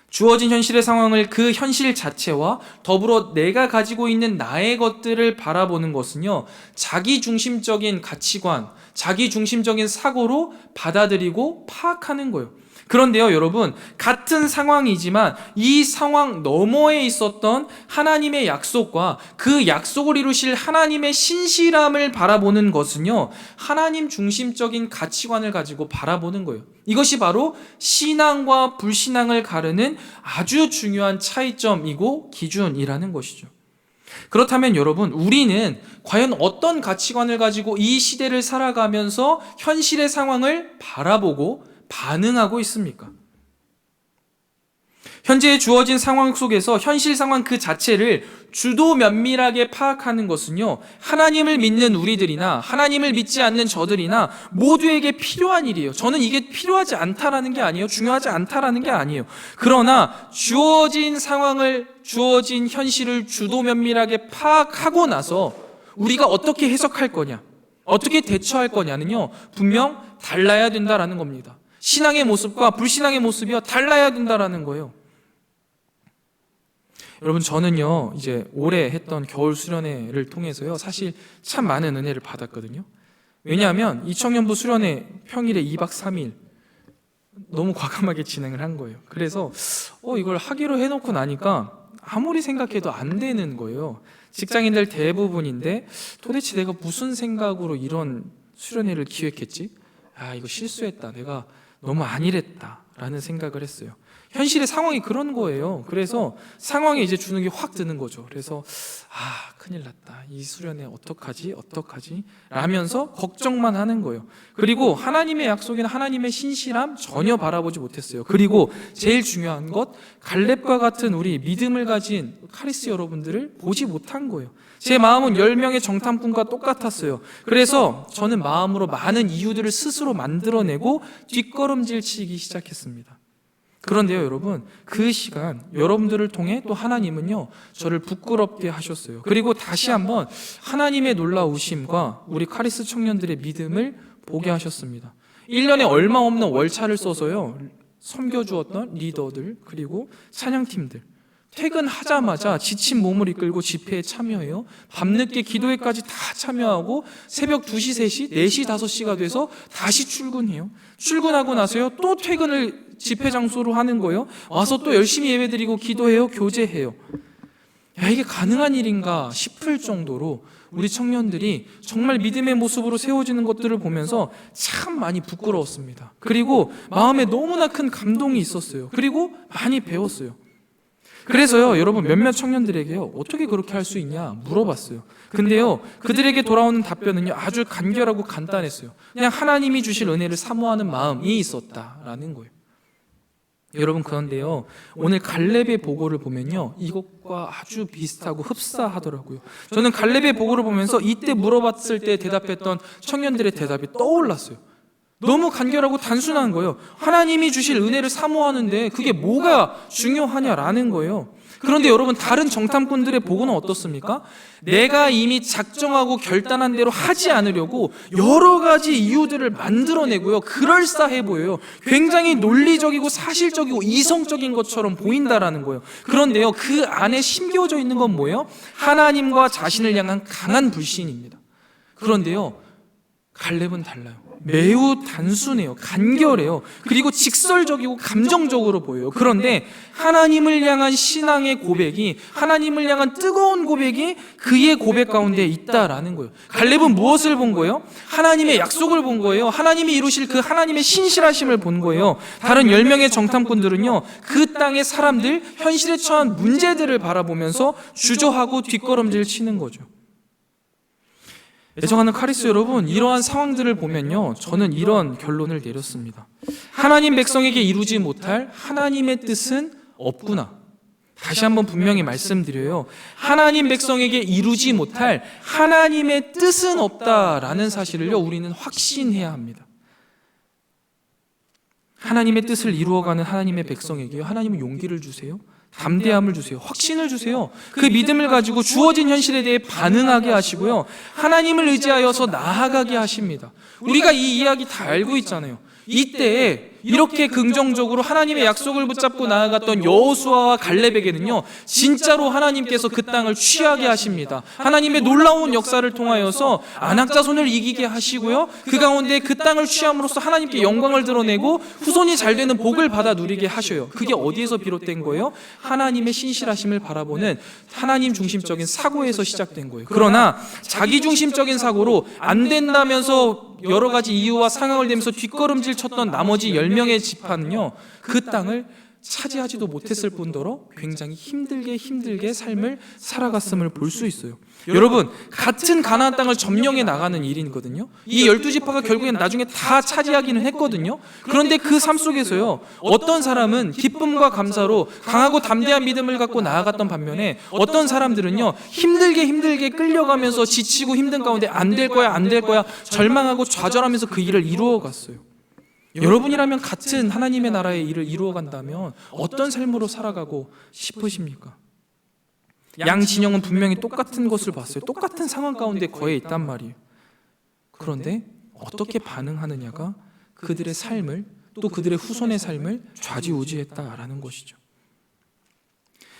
주어진 현실의 상황을 그 현실 자체와 더불어 내가 가지고 있는 나의 것들을 바라보는 것은요 자기중심적인 가치관, 자기중심적인 사고로 받아들이고 파악하는 거예요. 그런데요 여러분, 같은 상황이지만 이 상황 너머에 있었던 하나님의 약속과 그 약속을 이루실 하나님의 신실함을 바라보는 것은요 하나님 중심적인 가치관을 가지고 바라보는 거예요. 이것이 바로 신앙과 불신앙을 가르는 아주 중요한 차이점이고 기준이라는 것이죠. 그렇다면 여러분, 우리는 과연 어떤 가치관을 가지고 이 시대를 살아가면서 현실의 상황을 바라보고 반응하고 있습니까? 현재 주어진 상황 속에서 현실 상황 그 자체를 주도 면밀하게 파악하는 것은요 하나님을 믿는 우리들이나 하나님을 믿지 않는 저들이나 모두에게 필요한 일이에요. 저는 이게 필요하지 않다라는 게 아니에요. 중요하지 않다라는 게 아니에요. 그러나 주어진 상황을, 주어진 현실을 주도 면밀하게 파악하고 나서 우리가 어떻게 해석할 거냐, 어떻게 대처할 거냐는요 분명 달라야 된다라는 겁니다. 신앙의 모습과 불신앙의 모습이요 달라야 된다라는 거예요. 여러분, 저는요 이제 올해 했던 겨울 수련회를 통해서요 사실 참 많은 은혜를 받았거든요. 왜냐하면 이 청년부 수련회 평일에 2박 3일 너무 과감하게 진행을 한 거예요. 그래서 이걸 하기로 해놓고 나니까 아무리 생각해도 안 되는 거예요. 직장인들 대부분인데 도대체 내가 무슨 생각으로 이런 수련회를 기획했지? 이거 실수했다, 내가 너무 안일했다라는 생각을 했어요. 현실의 상황이 그런 거예요. 그래서 상황에 이제 주눅이 확 드는 거죠. 그래서 큰일 났다, 이 수련회 어떡하지 라면서 걱정만 하는 거예요. 그리고 하나님의 약속이나 하나님의 신실함 전혀 바라보지 못했어요. 그리고 제일 중요한 것, 갈렙과 같은 우리 믿음을 가진 카리스 여러분들을 보지 못한 거예요. 제 마음은 10명의 정탐꾼과 똑같았어요. 그래서 저는 마음으로 많은 이유들을 스스로 만들어내고 뒷걸음질 치기 시작했습니다. 그런데요 여러분, 그 시간 여러분들을 통해 또 하나님은요 저를 부끄럽게 하셨어요. 그리고 다시 한번 하나님의 놀라우심과 우리 카리스 청년들의 믿음을 보게 하셨습니다. 1년에 얼마 없는 월차를 써서요 섬겨주었던 리더들 그리고 찬양팀들, 퇴근하자마자 지친 몸을 이끌고 집회에 참여해요. 밤늦게 기도회까지 다 참여하고 새벽 2시, 3시, 4시, 5시가 돼서 다시 출근해요. 출근하고 나서요 또 퇴근을 집회 장소로 하는 거예요. 와서 또 열심히 예배드리고 기도해요, 교제해요. 이게 가능한 일인가 싶을 정도로 우리 청년들이 정말 믿음의 모습으로 세워지는 것들을 보면서 참 많이 부끄러웠습니다. 그리고 마음에 너무나 큰 감동이 있었어요. 그리고 많이 배웠어요. 그래서요 여러분, 몇몇 청년들에게요 어떻게 그렇게 할 수 있냐 물어봤어요. 근데요 그들에게 돌아오는 답변은요 아주 간결하고 간단했어요. 그냥 하나님이 주실 은혜를 사모하는 마음이 있었다라는 거예요. 여러분, 그런데요 오늘 갈렙의 보고를 보면요 이것과 아주 비슷하고 흡사하더라고요. 저는 갈렙의 보고를 보면서 이때 물어봤을 때 대답했던 청년들의 대답이 떠올랐어요. 너무 간결하고 단순한 거예요. 하나님이 주실 은혜를 사모하는데 그게 뭐가 중요하냐라는 거예요. 그런데 여러분, 다른 정탐꾼들의 보고는 어떻습니까? 내가 이미 작정하고 결단한 대로 하지 않으려고 여러 가지 이유들을 만들어내고요 그럴싸해 보여요. 굉장히 논리적이고 사실적이고 이성적인 것처럼 보인다라는 거예요. 그런데요 그 안에 심겨져 있는 건 뭐예요? 하나님과 자신을 향한 강한 불신입니다. 그런데요 갈렙은 달라요. 매우 단순해요. 간결해요. 그리고 직설적이고 감정적으로 보여요. 그런데 하나님을 향한 신앙의 고백이, 하나님을 향한 뜨거운 고백이 그의 고백 가운데 있다라는 거예요. 갈렙은 무엇을 본 거예요? 하나님의 약속을 본 거예요. 하나님이 이루실 그 하나님의 신실하심을 본 거예요. 다른 10명의 정탐꾼들은요, 그 땅의 사람들, 현실에 처한 문제들을 바라보면서 주저하고 뒷걸음질 치는 거죠. 애정하는 카리스 여러분, 이러한 상황들을 보면요, 저는 이런 결론을 내렸습니다. 하나님 백성에게 이루지 못할 하나님의 뜻은 없구나. 다시 한번 분명히 말씀드려요. 하나님 백성에게 이루지 못할 하나님의 뜻은 없다라는 사실을요, 우리는 확신해야 합니다. 하나님의 뜻을 이루어가는 하나님의 백성에게요, 하나님은 용기를 주세요. 담대함을 주세요. 확신을 주세요. 그 믿음을 가지고 주어진 현실에 대해 반응하게 하시고요, 하나님을 의지하여서 나아가게 하십니다. 우리가 이 이야기 다 알고 있잖아요. 이때에 이렇게 긍정적으로 하나님의 약속을 붙잡고 나아갔던 여호수아와 갈렙에게는요, 진짜로 하나님께서 그 땅을 취하게 하십니다. 하나님의 놀라운 역사를 통하여서 아낙 자손을 이기게 하시고요, 그 가운데 그 땅을 취함으로써 하나님께 영광을 드러내고 후손이 잘 되는 복을 받아 누리게 하셔요. 그게 어디에서 비롯된 거예요? 하나님의 신실하심을 바라보는 하나님 중심적인 사고에서 시작된 거예요. 그러나 자기 중심적인 사고로 안 된다면서 여러 가지 이유와 상황을 대면서 뒷걸음질 쳤던 나머지 10명의 지파는요, 그 땅을 차지하지도 못했을 뿐더러 굉장히 힘들게 삶을 살아갔음을 볼 수 있어요. 여러분, 같은 가나안 땅을 점령해 나가는 일이거든요. 이 12지파가 결국엔 나중에 다 차지하기는 했거든요. 그런데 그 삶 속에서요, 어떤 사람은 기쁨과 감사로 강하고 담대한 믿음을 갖고 나아갔던 반면에 어떤 사람들은요, 힘들게 끌려가면서 지치고 힘든 가운데 안 될 거야 절망하고 좌절하면서 그 일을 이루어갔어요. 여러분이라면 같은 하나님의 나라의 일을 이루어간다면 어떤 삶으로 살아가고 싶으십니까? 양 진영은 분명히 똑같은 것을 봤어요. 똑같은 상황 가운데 거해 있단 말이에요. 그런데 어떻게 반응하느냐가 그들의 삶을, 또 그들의 후손의 삶을 좌지우지했다라는 것이죠.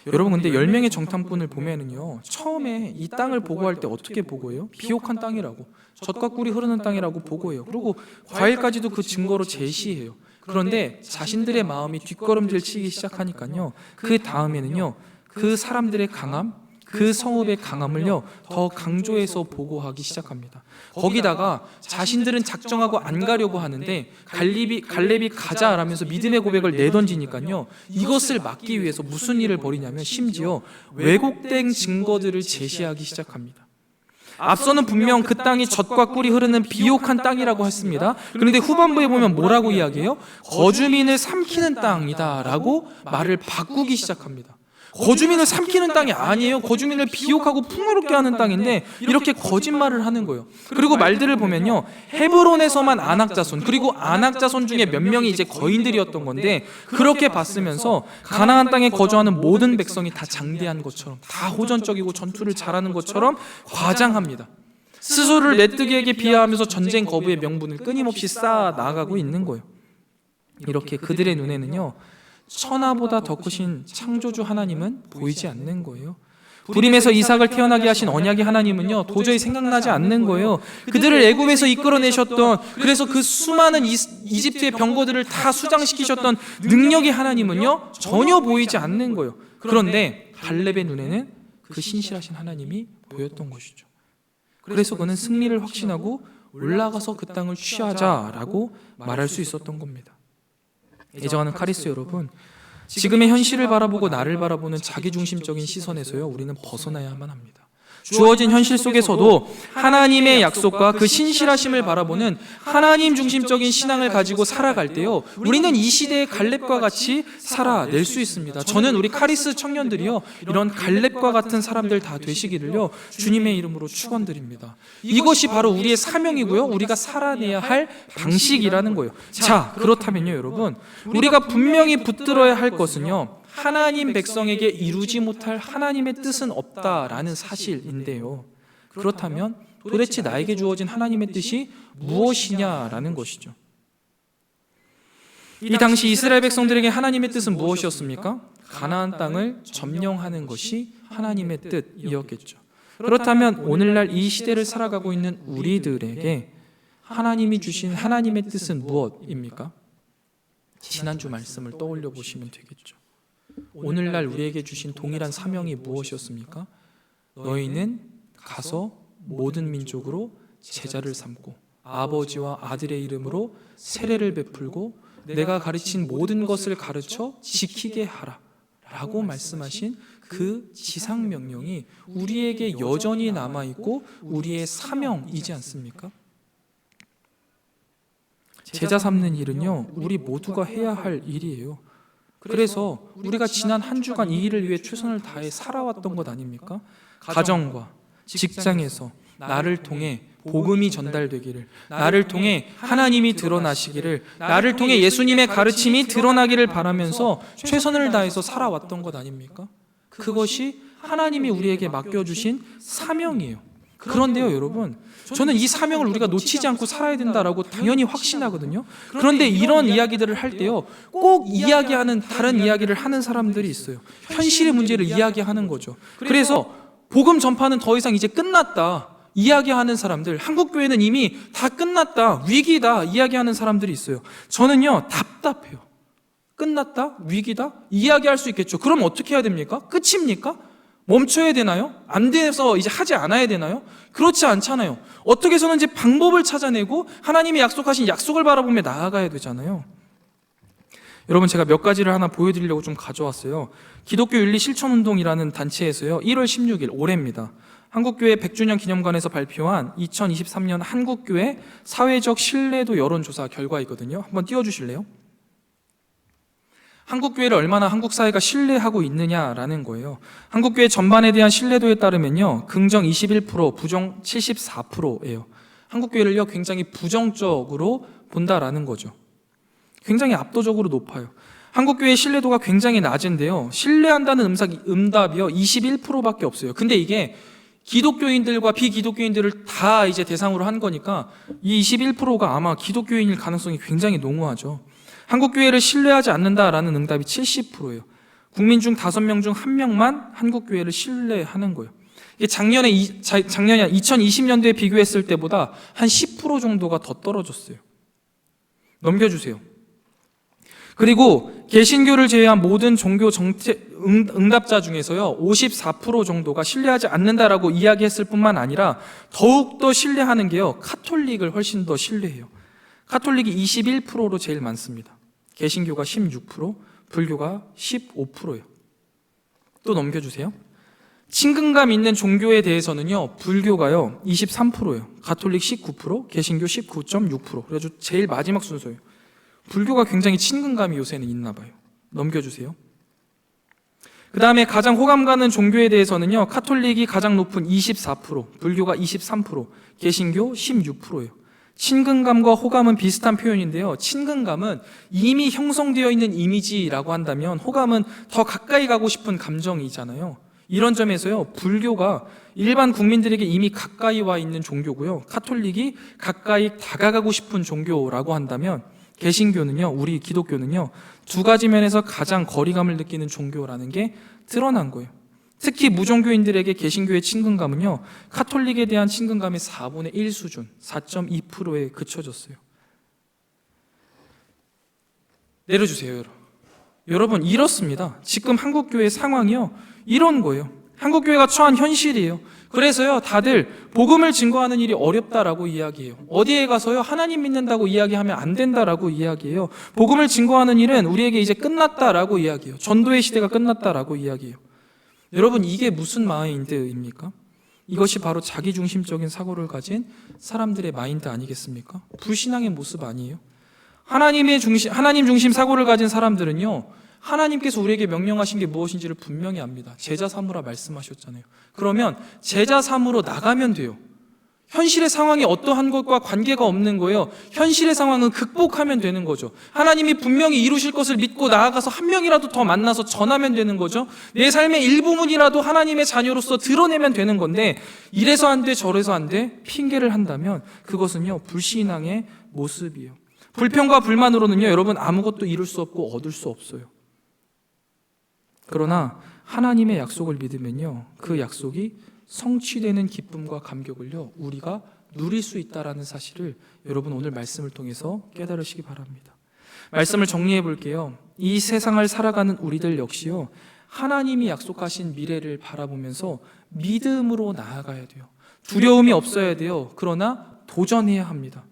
여러분, 근데 10명의 정탐꾼을 보면은요, 처음에 이 땅을 보고할 때 어떻게 보고해요? 비옥한 땅이라고, 젖과 꿀이 흐르는 땅이라고 보고해요. 그리고 과일까지도 그 증거로 제시해요. 그런데 자신들의 마음이 뒷걸음질 치기 시작하니까요, 그 다음에는요, 그 사람들의 강함, 그 성읍의 강함을요, 더 강조해서 보고하기 시작합니다. 거기다가 자신들은 작정하고 안 가려고 하는데 갈렙이 가자라면서 믿음의 고백을 내던지니까요, 이것을 막기 위해서 무슨 일을 벌이냐면 심지어 왜곡된 증거들을 제시하기 시작합니다. 앞서는 분명 그 땅이 젖과 꿀이 흐르는 비옥한 땅이라고 했습니다. 그런데 후반부에 보면 뭐라고 이야기해요? 거주민을 삼키는 땅이다 라고 말을 바꾸기 시작합니다. 거주민을 삼키는 땅이 아니에요. 거주민을 비옥하고 풍요롭게 하는 땅인데 이렇게 거짓말을 하는 거예요. 그리고 말들을 보면요, 헤브론에서만 아낙 자손, 그리고 아낙 자손 중에 몇 명이 이제 거인들이었던 건데, 그렇게 봤으면서 가나안 땅에 거주하는 모든 백성이 다 장대한 것처럼, 다 호전적이고 전투를 잘하는 것처럼 과장합니다. 스스로를 메뚜기에게 비하하면서 전쟁 거부의 명분을 끊임없이 쌓아 나가고 있는 거예요. 이렇게 그들의 눈에는요, 천하보다 더 크신 창조주 하나님은 보이지 않는 거예요. 불임에서 이삭을 태어나게 하신 언약의 하나님은요, 도저히 생각나지 않는 거예요. 그들을 애굽에서 이끌어내셨던, 그래서 그 수많은 이집트의 병거들을 다 수장시키셨던 능력의 하나님은요, 전혀 보이지 않는 거예요. 그런데 갈렙의 눈에는 그 신실하신 하나님이 보였던 것이죠. 그래서 그는 승리를 확신하고 올라가서 그 땅을 취하자라고 말할 수 있었던 겁니다. 애정하는 카리스 여러분, 지금의 현실을 바라보고 나를 바라보는 자기중심적인 시선에서요, 우리는 벗어나야만 합니다. 주어진 현실 속에서도 하나님의 약속과 그 신실하심을 바라보는 하나님 중심적인 신앙을 가지고 살아갈 때요, 우리는 이 시대의 갈렙과 같이 살아낼 수 있습니다. 저는 우리 카리스 청년들이요, 이런 갈렙과 같은 사람들 다 되시기를요, 주님의 이름으로 축원드립니다. 이것이 바로 우리의 사명이고요, 우리가 살아내야 할 방식이라는 거예요. 자, 그렇다면요 여러분, 우리가 분명히 붙들어야 할 것은요, 하나님 백성에게 이루지 못할 하나님의 뜻은 없다라는 사실인데요, 그렇다면 도대체 나에게 주어진 하나님의 뜻이 무엇이냐라는 것이죠. 이 당시 이스라엘 백성들에게 하나님의 뜻은 무엇이었습니까? 가나안 땅을 점령하는 것이 하나님의 뜻이었겠죠. 그렇다면 오늘날 이 시대를 살아가고 있는 우리들에게 하나님이 주신 하나님의 뜻은 무엇입니까? 지난주 말씀을 떠올려 보시면 되겠죠. 오늘날 우리에게 주신 동일한 사명이 무엇이었습니까? 너희는 가서 모든 민족으로 제자를 삼고 아버지와 아들의 이름으로 세례를 베풀고 내가 가르친 모든 것을 가르쳐 지키게 하라 라고 말씀하신 그 지상명령이 우리에게 여전히 남아있고 우리의 사명이지 않습니까? 제자 삼는 일은요, 우리 모두가 해야 할 일이에요. 그래서 우리가 지난 한 주간 이 일을 위해 최선을 다해 살아왔던 것 아닙니까? 가정과 직장에서 나를 통해 복음이 전달되기를, 나를 통해 하나님이 드러나시기를, 나를 통해 예수님의 가르침이 드러나기를 바라면서 최선을 다해서 살아왔던 것 아닙니까? 그것이 하나님이 우리에게 맡겨주신 사명이에요. 그런데요, 여러분, 저는 이 사명을 우리가 놓치지 않고 살아야 된다라고 당연히 확신하거든요. 그런데 이런 이야기들을 할 때요, 꼭 이야기하는 다른 이야기를 하는 사람들이 있어요. 현실의 문제를 이야기하는 거죠. 그래서 복음 전파는 더 이상 이제 끝났다 이야기하는 사람들, 한국교회는 이미 다 끝났다, 위기다 이야기하는 사람들이 있어요. 저는요, 답답해요. 끝났다? 위기다? 이야기할 수 있겠죠. 그럼 어떻게 해야 됩니까? 끝입니까? 멈춰야 되나요? 안 돼서 이제 하지 않아야 되나요? 그렇지 않잖아요. 어떻게 해서는지 방법을 찾아내고 하나님이 약속하신 약속을 바라보며 나아가야 되잖아요. 여러분, 제가 몇 가지를 하나 보여드리려고 좀 가져왔어요. 기독교 윤리 실천운동이라는 단체에서요, 1월 16일 올해입니다, 한국교회 100주년 기념관에서 발표한 2023년 한국교회 사회적 신뢰도 여론조사 결과이거든요. 한번 띄워주실래요? 한국교회를 얼마나 한국 사회가 신뢰하고 있느냐라는 거예요. 한국교회 전반에 대한 신뢰도에 따르면요, 긍정 21%, 부정 74%예요. 한국교회를요, 굉장히 부정적으로 본다라는 거죠. 굉장히 압도적으로 높아요. 한국교회의 신뢰도가 굉장히 낮은데요, 신뢰한다는 응답이요 21%밖에 없어요. 근데 이게 기독교인들과 비기독교인들을 다 이제 대상으로 한 거니까 이 21%가 아마 기독교인일 가능성이 굉장히 농후하죠. 한국교회를 신뢰하지 않는다라는 응답이 70%예요. 국민 중 5명 중 1명만 한국교회를 신뢰하는 거예요. 이게 작년에 2020년도에 비교했을 때보다 한 10% 정도가 더 떨어졌어요. 넘겨주세요. 그리고 개신교를 제외한 모든 종교 응답자 중에서요, 54% 정도가 신뢰하지 않는다라고 이야기했을 뿐만 아니라 더욱더 신뢰하는 게요, 카톨릭을 훨씬 더 신뢰해요. 카톨릭이 21%로 제일 많습니다. 개신교가 16%, 불교가 15%예요. 또 넘겨주세요. 친근감 있는 종교에 대해서는요, 불교가요 23%예요. 가톨릭 19%, 개신교 19.6%. 그래가지고 제일 마지막 순서예요. 불교가 굉장히 친근감이 요새는 있나 봐요. 넘겨주세요. 그 다음에 가장 호감 가는 종교에 대해서는요, 카톨릭이 가장 높은 24%, 불교가 23%, 개신교 16%예요. 친근감과 호감은 비슷한 표현인데요, 친근감은 이미 형성되어 있는 이미지라고 한다면 호감은 더 가까이 가고 싶은 감정이잖아요. 이런 점에서요, 불교가 일반 국민들에게 이미 가까이 와 있는 종교고요, 카톨릭이 가까이 다가가고 싶은 종교라고 한다면 개신교는요, 우리 기독교는요, 두 가지 면에서 가장 거리감을 느끼는 종교라는 게 드러난 거예요. 특히 무종교인들에게 개신교의 친근감은요, 카톨릭에 대한 친근감의 4분의 1 수준, 4.2%에 그쳐졌어요. 내려주세요, 여러분. 이렇습니다. 지금 한국교회 상황이요, 이런 거예요. 한국교회가 처한 현실이에요. 그래서요, 다들 복음을 증거하는 일이 어렵다라고 이야기해요. 어디에 가서요, 하나님 믿는다고 이야기하면 안 된다라고 이야기해요. 복음을 증거하는 일은 우리에게 이제 끝났다라고 이야기해요. 전도의 시대가 끝났다라고 이야기해요. 여러분, 이게 무슨 마인드입니까? 이것이 바로 자기중심적인 사고를 가진 사람들의 마인드 아니겠습니까? 불신앙의 모습 아니에요? 하나님 중심 사고를 가진 사람들은요, 하나님께서 우리에게 명령하신 게 무엇인지를 분명히 압니다. 제자 삼으라 말씀하셨잖아요. 그러면 제자 삼으로 나가면 돼요. 현실의 상황이 어떠한 것과 관계가 없는 거예요. 현실의 상황은 극복하면 되는 거죠. 하나님이 분명히 이루실 것을 믿고 나아가서 한 명이라도 더 만나서 전하면 되는 거죠. 내 삶의 일부분이라도 하나님의 자녀로서 드러내면 되는 건데, 이래서 안 돼, 저래서 안 돼, 핑계를 한다면 그것은요, 불신앙의 모습이에요. 불평과 불만으로는요, 여러분, 아무것도 이룰 수 없고 얻을 수 없어요. 그러나 하나님의 약속을 믿으면요, 그 약속이 성취되는 기쁨과 감격을요, 우리가 누릴 수 있다라는 사실을 여러분 오늘 말씀을 통해서 깨달으시기 바랍니다. 말씀을 정리해 볼게요. 이 세상을 살아가는 우리들 역시요, 하나님이 약속하신 미래를 바라보면서 믿음으로 나아가야 돼요. 두려움이 없어야 돼요. 그러나 도전해야 합니다.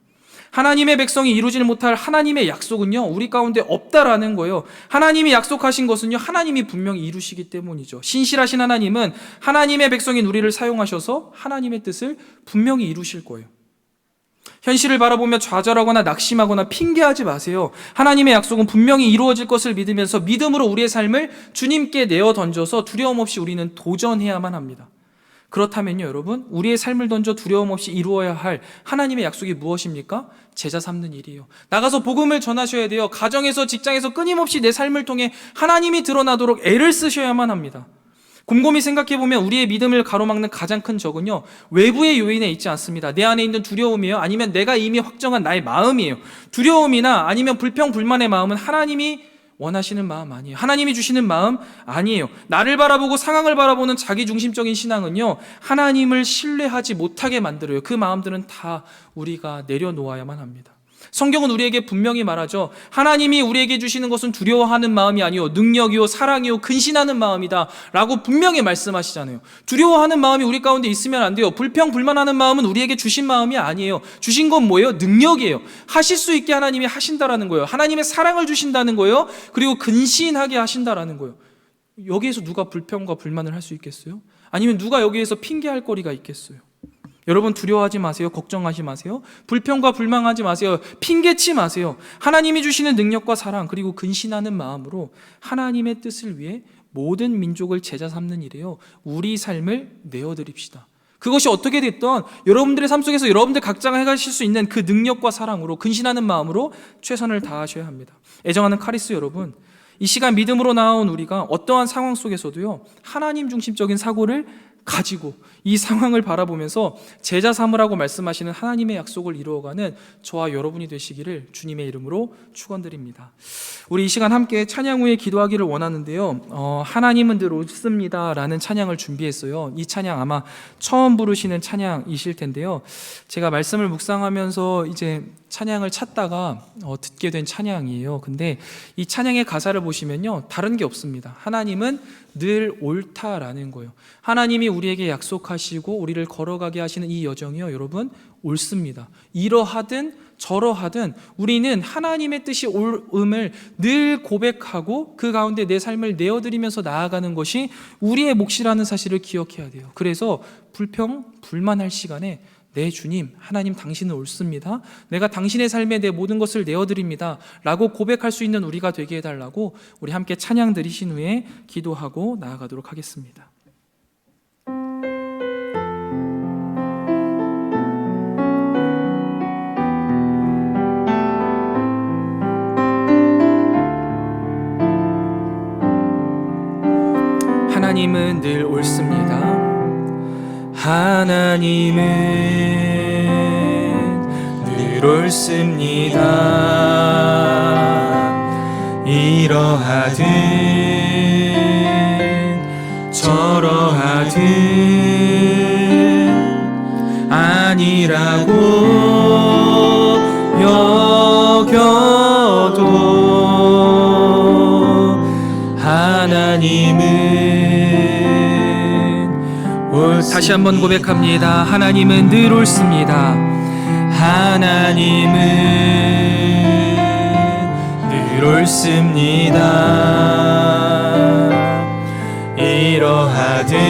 하나님의 백성이 이루지를 못할 하나님의 약속은요, 우리 가운데 없다라는 거예요. 하나님이 약속하신 것은요, 하나님이 분명히 이루시기 때문이죠. 신실하신 하나님은 하나님의 백성인 우리를 사용하셔서 하나님의 뜻을 분명히 이루실 거예요. 현실을 바라보며 좌절하거나 낙심하거나 핑계하지 마세요. 하나님의 약속은 분명히 이루어질 것을 믿으면서 믿음으로 우리의 삶을 주님께 내어 던져서 두려움 없이 우리는 도전해야만 합니다. 그렇다면요, 여러분, 우리의 삶을 던져 두려움 없이 이루어야 할 하나님의 약속이 무엇입니까? 제자 삼는 일이에요. 나가서 복음을 전하셔야 돼요. 가정에서, 직장에서 끊임없이 내 삶을 통해 하나님이 드러나도록 애를 쓰셔야만 합니다. 곰곰이 생각해보면 우리의 믿음을 가로막는 가장 큰 적은요, 외부의 요인에 있지 않습니다. 내 안에 있는 두려움이에요, 아니면 내가 이미 확정한 나의 마음이에요. 두려움이나 아니면 불평, 불만의 마음은 하나님이 원하시는 마음 아니에요. 하나님이 주시는 마음 아니에요. 나를 바라보고 상황을 바라보는 자기중심적인 신앙은요, 하나님을 신뢰하지 못하게 만들어요. 그 마음들은 다 우리가 내려놓아야만 합니다. 성경은 우리에게 분명히 말하죠. 하나님이 우리에게 주시는 것은 두려워하는 마음이 아니요, 능력이요, 사랑이요, 근신하는 마음이다 라고 분명히 말씀하시잖아요. 두려워하는 마음이 우리 가운데 있으면 안 돼요. 불평, 불만하는 마음은 우리에게 주신 마음이 아니에요. 주신 건 뭐예요? 능력이에요. 하실 수 있게 하나님이 하신다라는 거예요. 하나님의 사랑을 주신다는 거예요. 그리고 근신하게 하신다라는 거예요. 여기에서 누가 불평과 불만을 할 수 있겠어요? 아니면 누가 여기에서 핑계할 거리가 있겠어요? 여러분, 두려워하지 마세요. 걱정하지 마세요. 불평과 불만하지 마세요. 핑계치 마세요. 하나님이 주시는 능력과 사랑, 그리고 근신하는 마음으로 하나님의 뜻을 위해 모든 민족을 제자 삼는 일이에요. 우리 삶을 내어드립시다. 그것이 어떻게 됐던 여러분들의 삶 속에서 여러분들 각자가 해가실 수 있는 그 능력과 사랑으로, 근신하는 마음으로 최선을 다하셔야 합니다. 애정하는 카리스 여러분, 이 시간 믿음으로 나온 우리가 어떠한 상황 속에서도요, 하나님 중심적인 사고를 가지고 이 상황을 바라보면서 제자 삼으라고 말씀하시는 하나님의 약속을 이루어가는 저와 여러분이 되시기를 주님의 이름으로 축원드립니다. 우리 이 시간 함께 찬양 후에 기도하기를 원하는데요, 하나님은 늘 옳습니다 라는 찬양을 준비했어요. 이 찬양 아마 처음 부르시는 찬양이실 텐데요, 제가 말씀을 묵상하면서 이제 찬양을 찾다가 듣게 된 찬양이에요. 근데 이 찬양의 가사를 보시면요, 다른 게 없습니다. 하나님은 늘 옳다라는 거예요. 하나님이 우리에게 약속하시고 우리를 걸어가게 하시는 이 여정이요, 여러분, 옳습니다. 이러하든 저러하든 우리는 하나님의 뜻이 옳음을 늘 고백하고 그 가운데 내 삶을 내어드리면서 나아가는 것이 우리의 몫이라는 사실을 기억해야 돼요. 그래서 불평, 불만할 시간에 내 주님, 하나님 당신은 옳습니다. 내가 당신의 삶에 내 모든 것을 내어드립니다 라고 고백할 수 있는 우리가 되게 해달라고 우리 함께 찬양 드리신 후에 기도하고 나아가도록 하겠습니다. 하나님은 늘 옳습니다. 하나님은 늘 옳습니다. 이러하든 저러하든 아니라고 여겨도 하나님은 다시 한번 고백합니다. 하나님은 늘 옳습니다. 하나님은 늘 옳습니다. 이러하든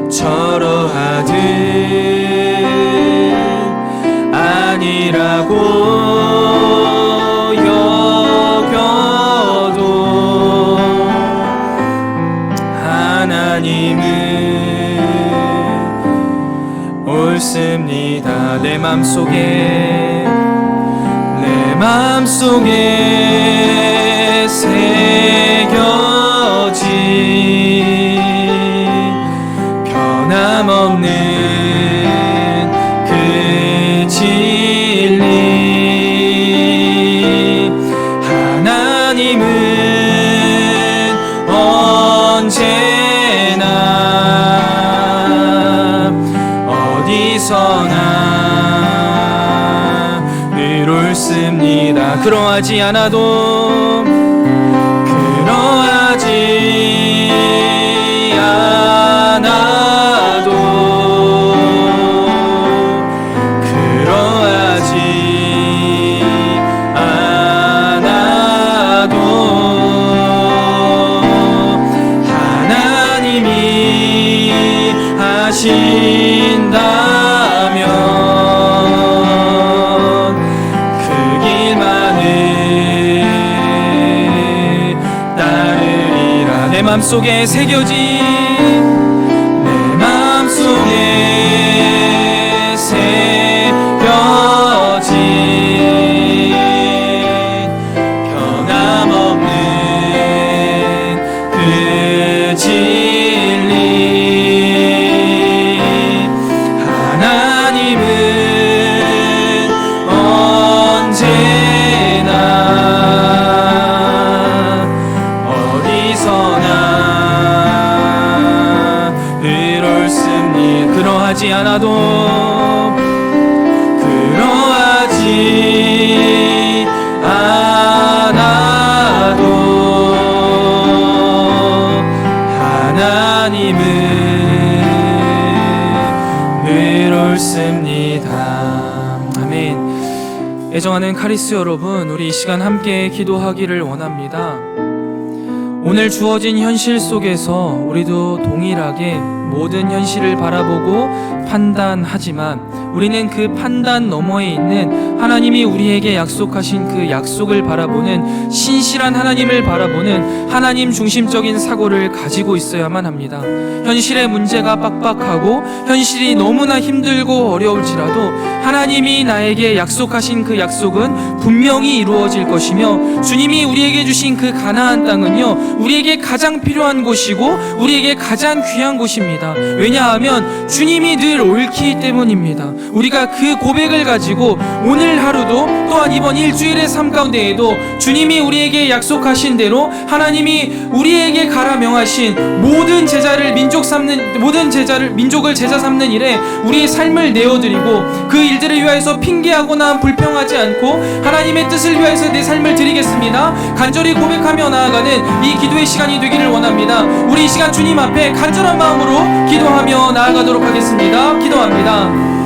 저러하든 아니라고 옳습니다. 내 맘속에 새겨진 변함없는 그 진리 하나님은 언제나 그러하지 않아도 하나님이 하신다면 그 길만을 따르리라. 내 맘속에 새겨진 내 맘속에 새겨진 변함없는 그 진리 하나님은 언제나 어디서나 의롭습니다. 그러하지 않아도 하나님은 의롭습니다. 아멘. 애정하는 카리스 여러분, 우리 이 시간 함께 기도하기를 원합니다. 오늘 주어진 현실 속에서 우리도 동일하게 모든 현실을 바라보고 판단하지만 우리는 그 판단 너머에 있는 하나님이 우리에게 약속하신 그 약속을 바라보는 신실한 하나님을 바라보는 하나님 중심적인 사고를 가지고 있어야만 합니다. 현실의 문제가 빡빡하고 현실이 너무나 힘들고 어려울지라도 하나님이 나에게 약속하신 그 약속은 분명히 이루어질 것이며 주님이 우리에게 주신 그 가나안 땅은요 우리에게 가장 필요한 곳이고 우리에게 가장 귀한 곳입니다. 왜냐하면 주님이 늘 옳기 때문입니다. 우리가 그 고백을 가지고 오늘 하루도 또한 이번 일주일의 삶 가운데에도 주님이 우리에게 약속하신 대로 하나님이 우리에게 가라 명하신 모든 제자를 민족을 제자 삼는 일에 우리의 삶을 내어드리고 그 일들을 위하여서 핑계하거나 불평하지 않고 하나님의 뜻을 위하여서 내 삶을 드리겠습니다. 간절히 고백하며 나아가는 이 기도의 시간이 되기를 원합니다. 우리 이 시간 주님 앞에 간절한 마음으로 기도하며 나아가도록 하겠습니다. 기도합니다.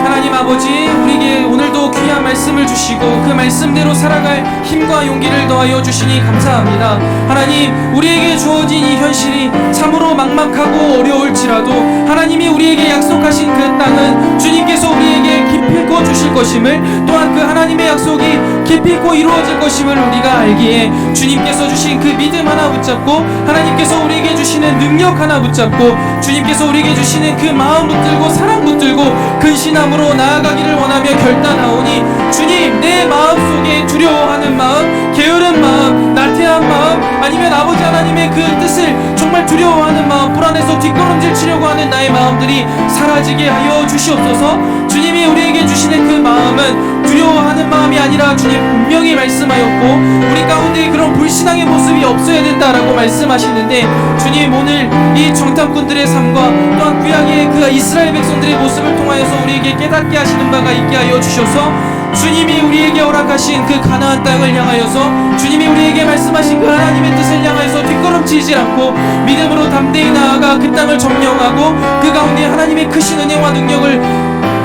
하나님 아버지, 우리에게 오늘도 귀한 말씀을 주시고 그 말씀대로 살아갈 힘과 용기를 더하여 주시니 감사합니다. 하나님, 우리에게 주어진 이 현실이 참으로 막막하고 어려울지라도 하나님이 우리에게 약속하신 그 땅은 주님께서 우리에게 기필코 주실 것임을, 또한 그 하나님의 약속이 기필코 이루어질 것임을 우리가 알기에 주님께서 주신 그 믿음 하나 붙잡고 하나님께서 우리에게 주시는 능력 하나 붙잡고 주님께서 우리에게 주시는 그 마음 붙들고 사랑 붙들고 근신함으로 나아가기를 원하며 결단하오니 주님, 내 마음속에 두려워하는 마음, 게으른 마음, 나태한 마음, 아니면 아버지 하나님의 그 뜻을 정말 두려워하는 마음, 불안해서 뒷걸음질 치려고 하는 나의 마음들이 사라지게 하여 주시옵소서. 주님이 우리에게 주시는 그 마음은 두려워하는 마음이 아니라 주님 분명히 말씀하였고 우리 가운데 그런 불신앙의 모습이 없어야 된다라고 말씀하시는데 주님, 오늘 이 정탐꾼들의 삶과 또한 구약의 그 이스라엘 백성들의 모습을 통하여서 우리에게 깨닫게 하시는 바가 있게 하여 주셔서 주님이 우리에게 허락하신 그 가나안 땅을 향하여서 주님이 우리에게 말씀하신 그 하나님의 뜻을 향하여서 뒷걸음치지 않고 믿음으로 담대히 나아가 그 땅을 점령하고 그 가운데 하나님의 크신 은혜와 능력을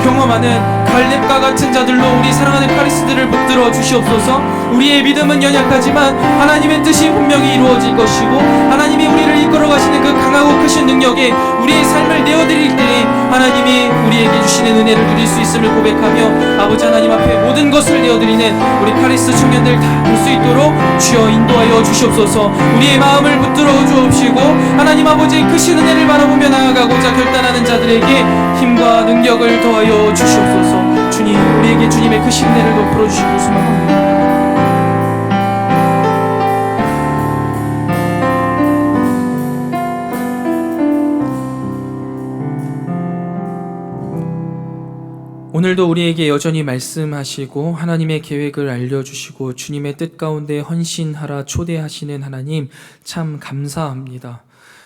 경험하는 갈렙과 같은 자들로 우리 사랑하는 카리스들을 붙들어 주시옵소서. 우리의 믿음은 연약하지만 하나님의 뜻이 분명히 이루어질 것이고 하나님이 우리를 이끌어 가시는 그 강하고 크신 능력에 우리의 삶을 내어드릴 때에 하나님이 우리에게 주시는 은혜를 누릴 수 있음을 고백하며 아버지 하나님 앞에 모든 것을 내어드리는 우리 카리스 청년들 다 볼 수 있도록 주여 인도하여 주시옵소서. 우리의 마음을 붙들어 주옵시고 하나님 아버지의 크신 은혜를 바라보며 나아가고자 결단하는 자들에게 힘과 능력을 더하여 주시옵소서. 주님, 우리에게 주님의 크신 은혜를 베풀어 주시고 소망합니다. 오늘도 우리에게 여전히 말씀하시고 하나님의 계획을 알려주시고 주님의 뜻 가운데 헌신하라 초대하시는 하나님 참 감사합니다.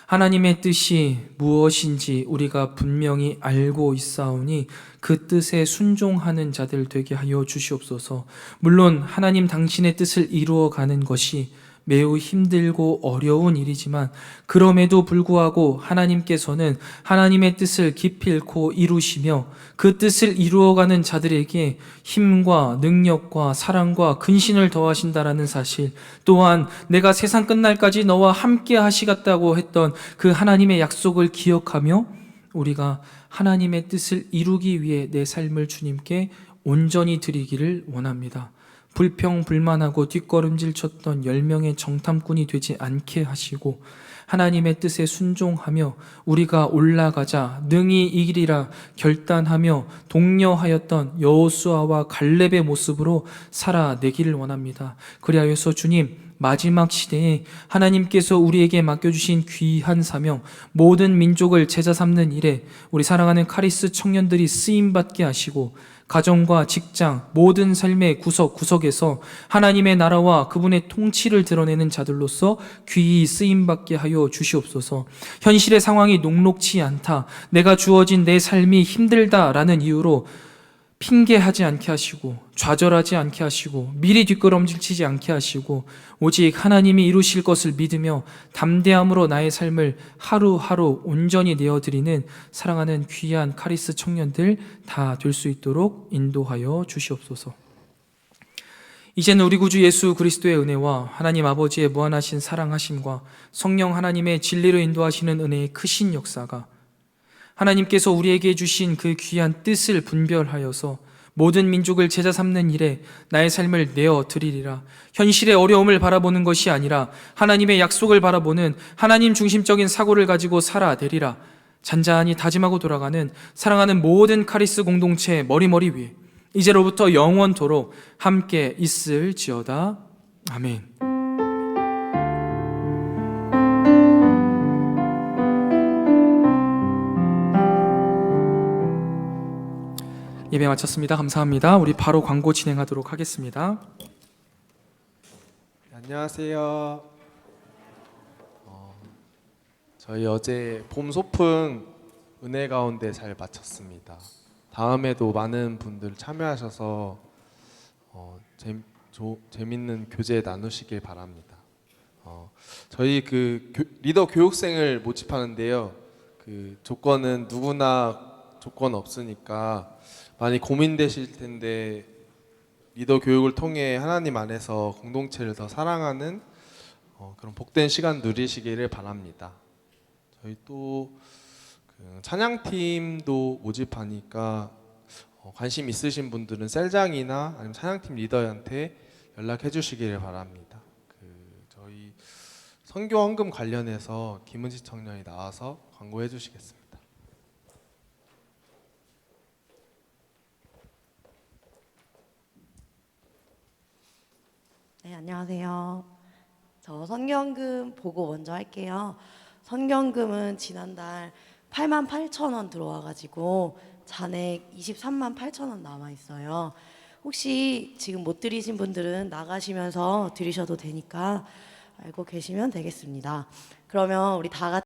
하나님의 뜻이 무엇인지 우리가 분명히 알고 있사오니 그 뜻에 순종하는 자들 되게 하여 주시옵소서. 물론 하나님 당신의 뜻을 이루어가는 것이 매우 힘들고 어려운 일이지만 그럼에도 불구하고 하나님께서는 하나님의 뜻을 기필코 이루시며 그 뜻을 이루어가는 자들에게 힘과 능력과 사랑과 근신을 더하신다라는 사실, 또한 내가 세상 끝날까지 너와 함께 하시겠다고 했던 그 하나님의 약속을 기억하며 우리가 하나님의 뜻을 이루기 위해 내 삶을 주님께 온전히 드리기를 원합니다. 불평불만하고 뒷걸음질 쳤던 10명의 정탐꾼이 되지 않게 하시고 하나님의 뜻에 순종하며 우리가 올라가자 능히 이기리라 결단하며 독려하였던 여호수아와 갈렙의 모습으로 살아내기를 원합니다. 그리하여서 주님, 마지막 시대에 하나님께서 우리에게 맡겨주신 귀한 사명, 모든 민족을 제자 삼는 일에 우리 사랑하는 카리스 청년들이 쓰임받게 하시고 가정과 직장, 모든 삶의 구석구석에서 하나님의 나라와 그분의 통치를 드러내는 자들로서 귀히 쓰임받게 하여 주시옵소서. 현실의 상황이 녹록치 않다, 내가 주어진 내 삶이 힘들다라는 이유로 핑계하지 않게 하시고 좌절하지 않게 하시고 미리 뒷걸음질치지 않게 하시고 오직 하나님이 이루실 것을 믿으며 담대함으로 나의 삶을 하루하루 온전히 내어드리는 사랑하는 귀한 카리스 청년들 다 될 수 있도록 인도하여 주시옵소서. 이제는 우리 구주 예수 그리스도의 은혜와 하나님 아버지의 무한하신 사랑하심과 성령 하나님의 진리로 인도하시는 은혜의 크신 역사가 하나님께서 우리에게 주신 그 귀한 뜻을 분별하여서 모든 민족을 제자 삼는 일에 나의 삶을 내어 드리리라. 현실의 어려움을 바라보는 것이 아니라 하나님의 약속을 바라보는 하나님 중심적인 사고를 가지고 살아내리라. 잔잔히 다짐하고 돌아가는 사랑하는 모든 카리스 공동체 머리머리 위에 이제로부터 영원토록 함께 있을지어다. 아멘. 예배 마쳤습니다. 감사합니다. 우리 바로 광고 진행하도록 하겠습니다. 안녕하세요. 저희 어제 봄 소풍 은혜 가운데 잘 마쳤습니다. 다음에도 많은 분들 참여하셔서 재밌는 교제 나누시길 바랍니다. 저희 그 리더 교육생을 모집하는데요. 그 조건은 누구나 조건 없으니까 많이 고민되실 텐데 리더 교육을 통해 하나님 안에서 공동체를 더 사랑하는 그런 복된 시간 누리시기를 바랍니다. 저희 또 그 찬양팀도 모집하니까 관심 있으신 분들은 셀장이나 아니면 찬양팀 리더한테 연락해 주시기를 바랍니다. 저희 선교 헌금 관련해서 김은지 청년이 나와서 광고해 주시겠습니다. 네, 안녕하세요. 저 선경금 보고 먼저 할게요. 선경금은 지난달 88,000원 들어와가지고 잔액 238,000원 남아있어요. 혹시 지금 못 드리신 분들은 나가시면서 드리셔도 되니까 알고 계시면 되겠습니다. 그러면 우리 다 같이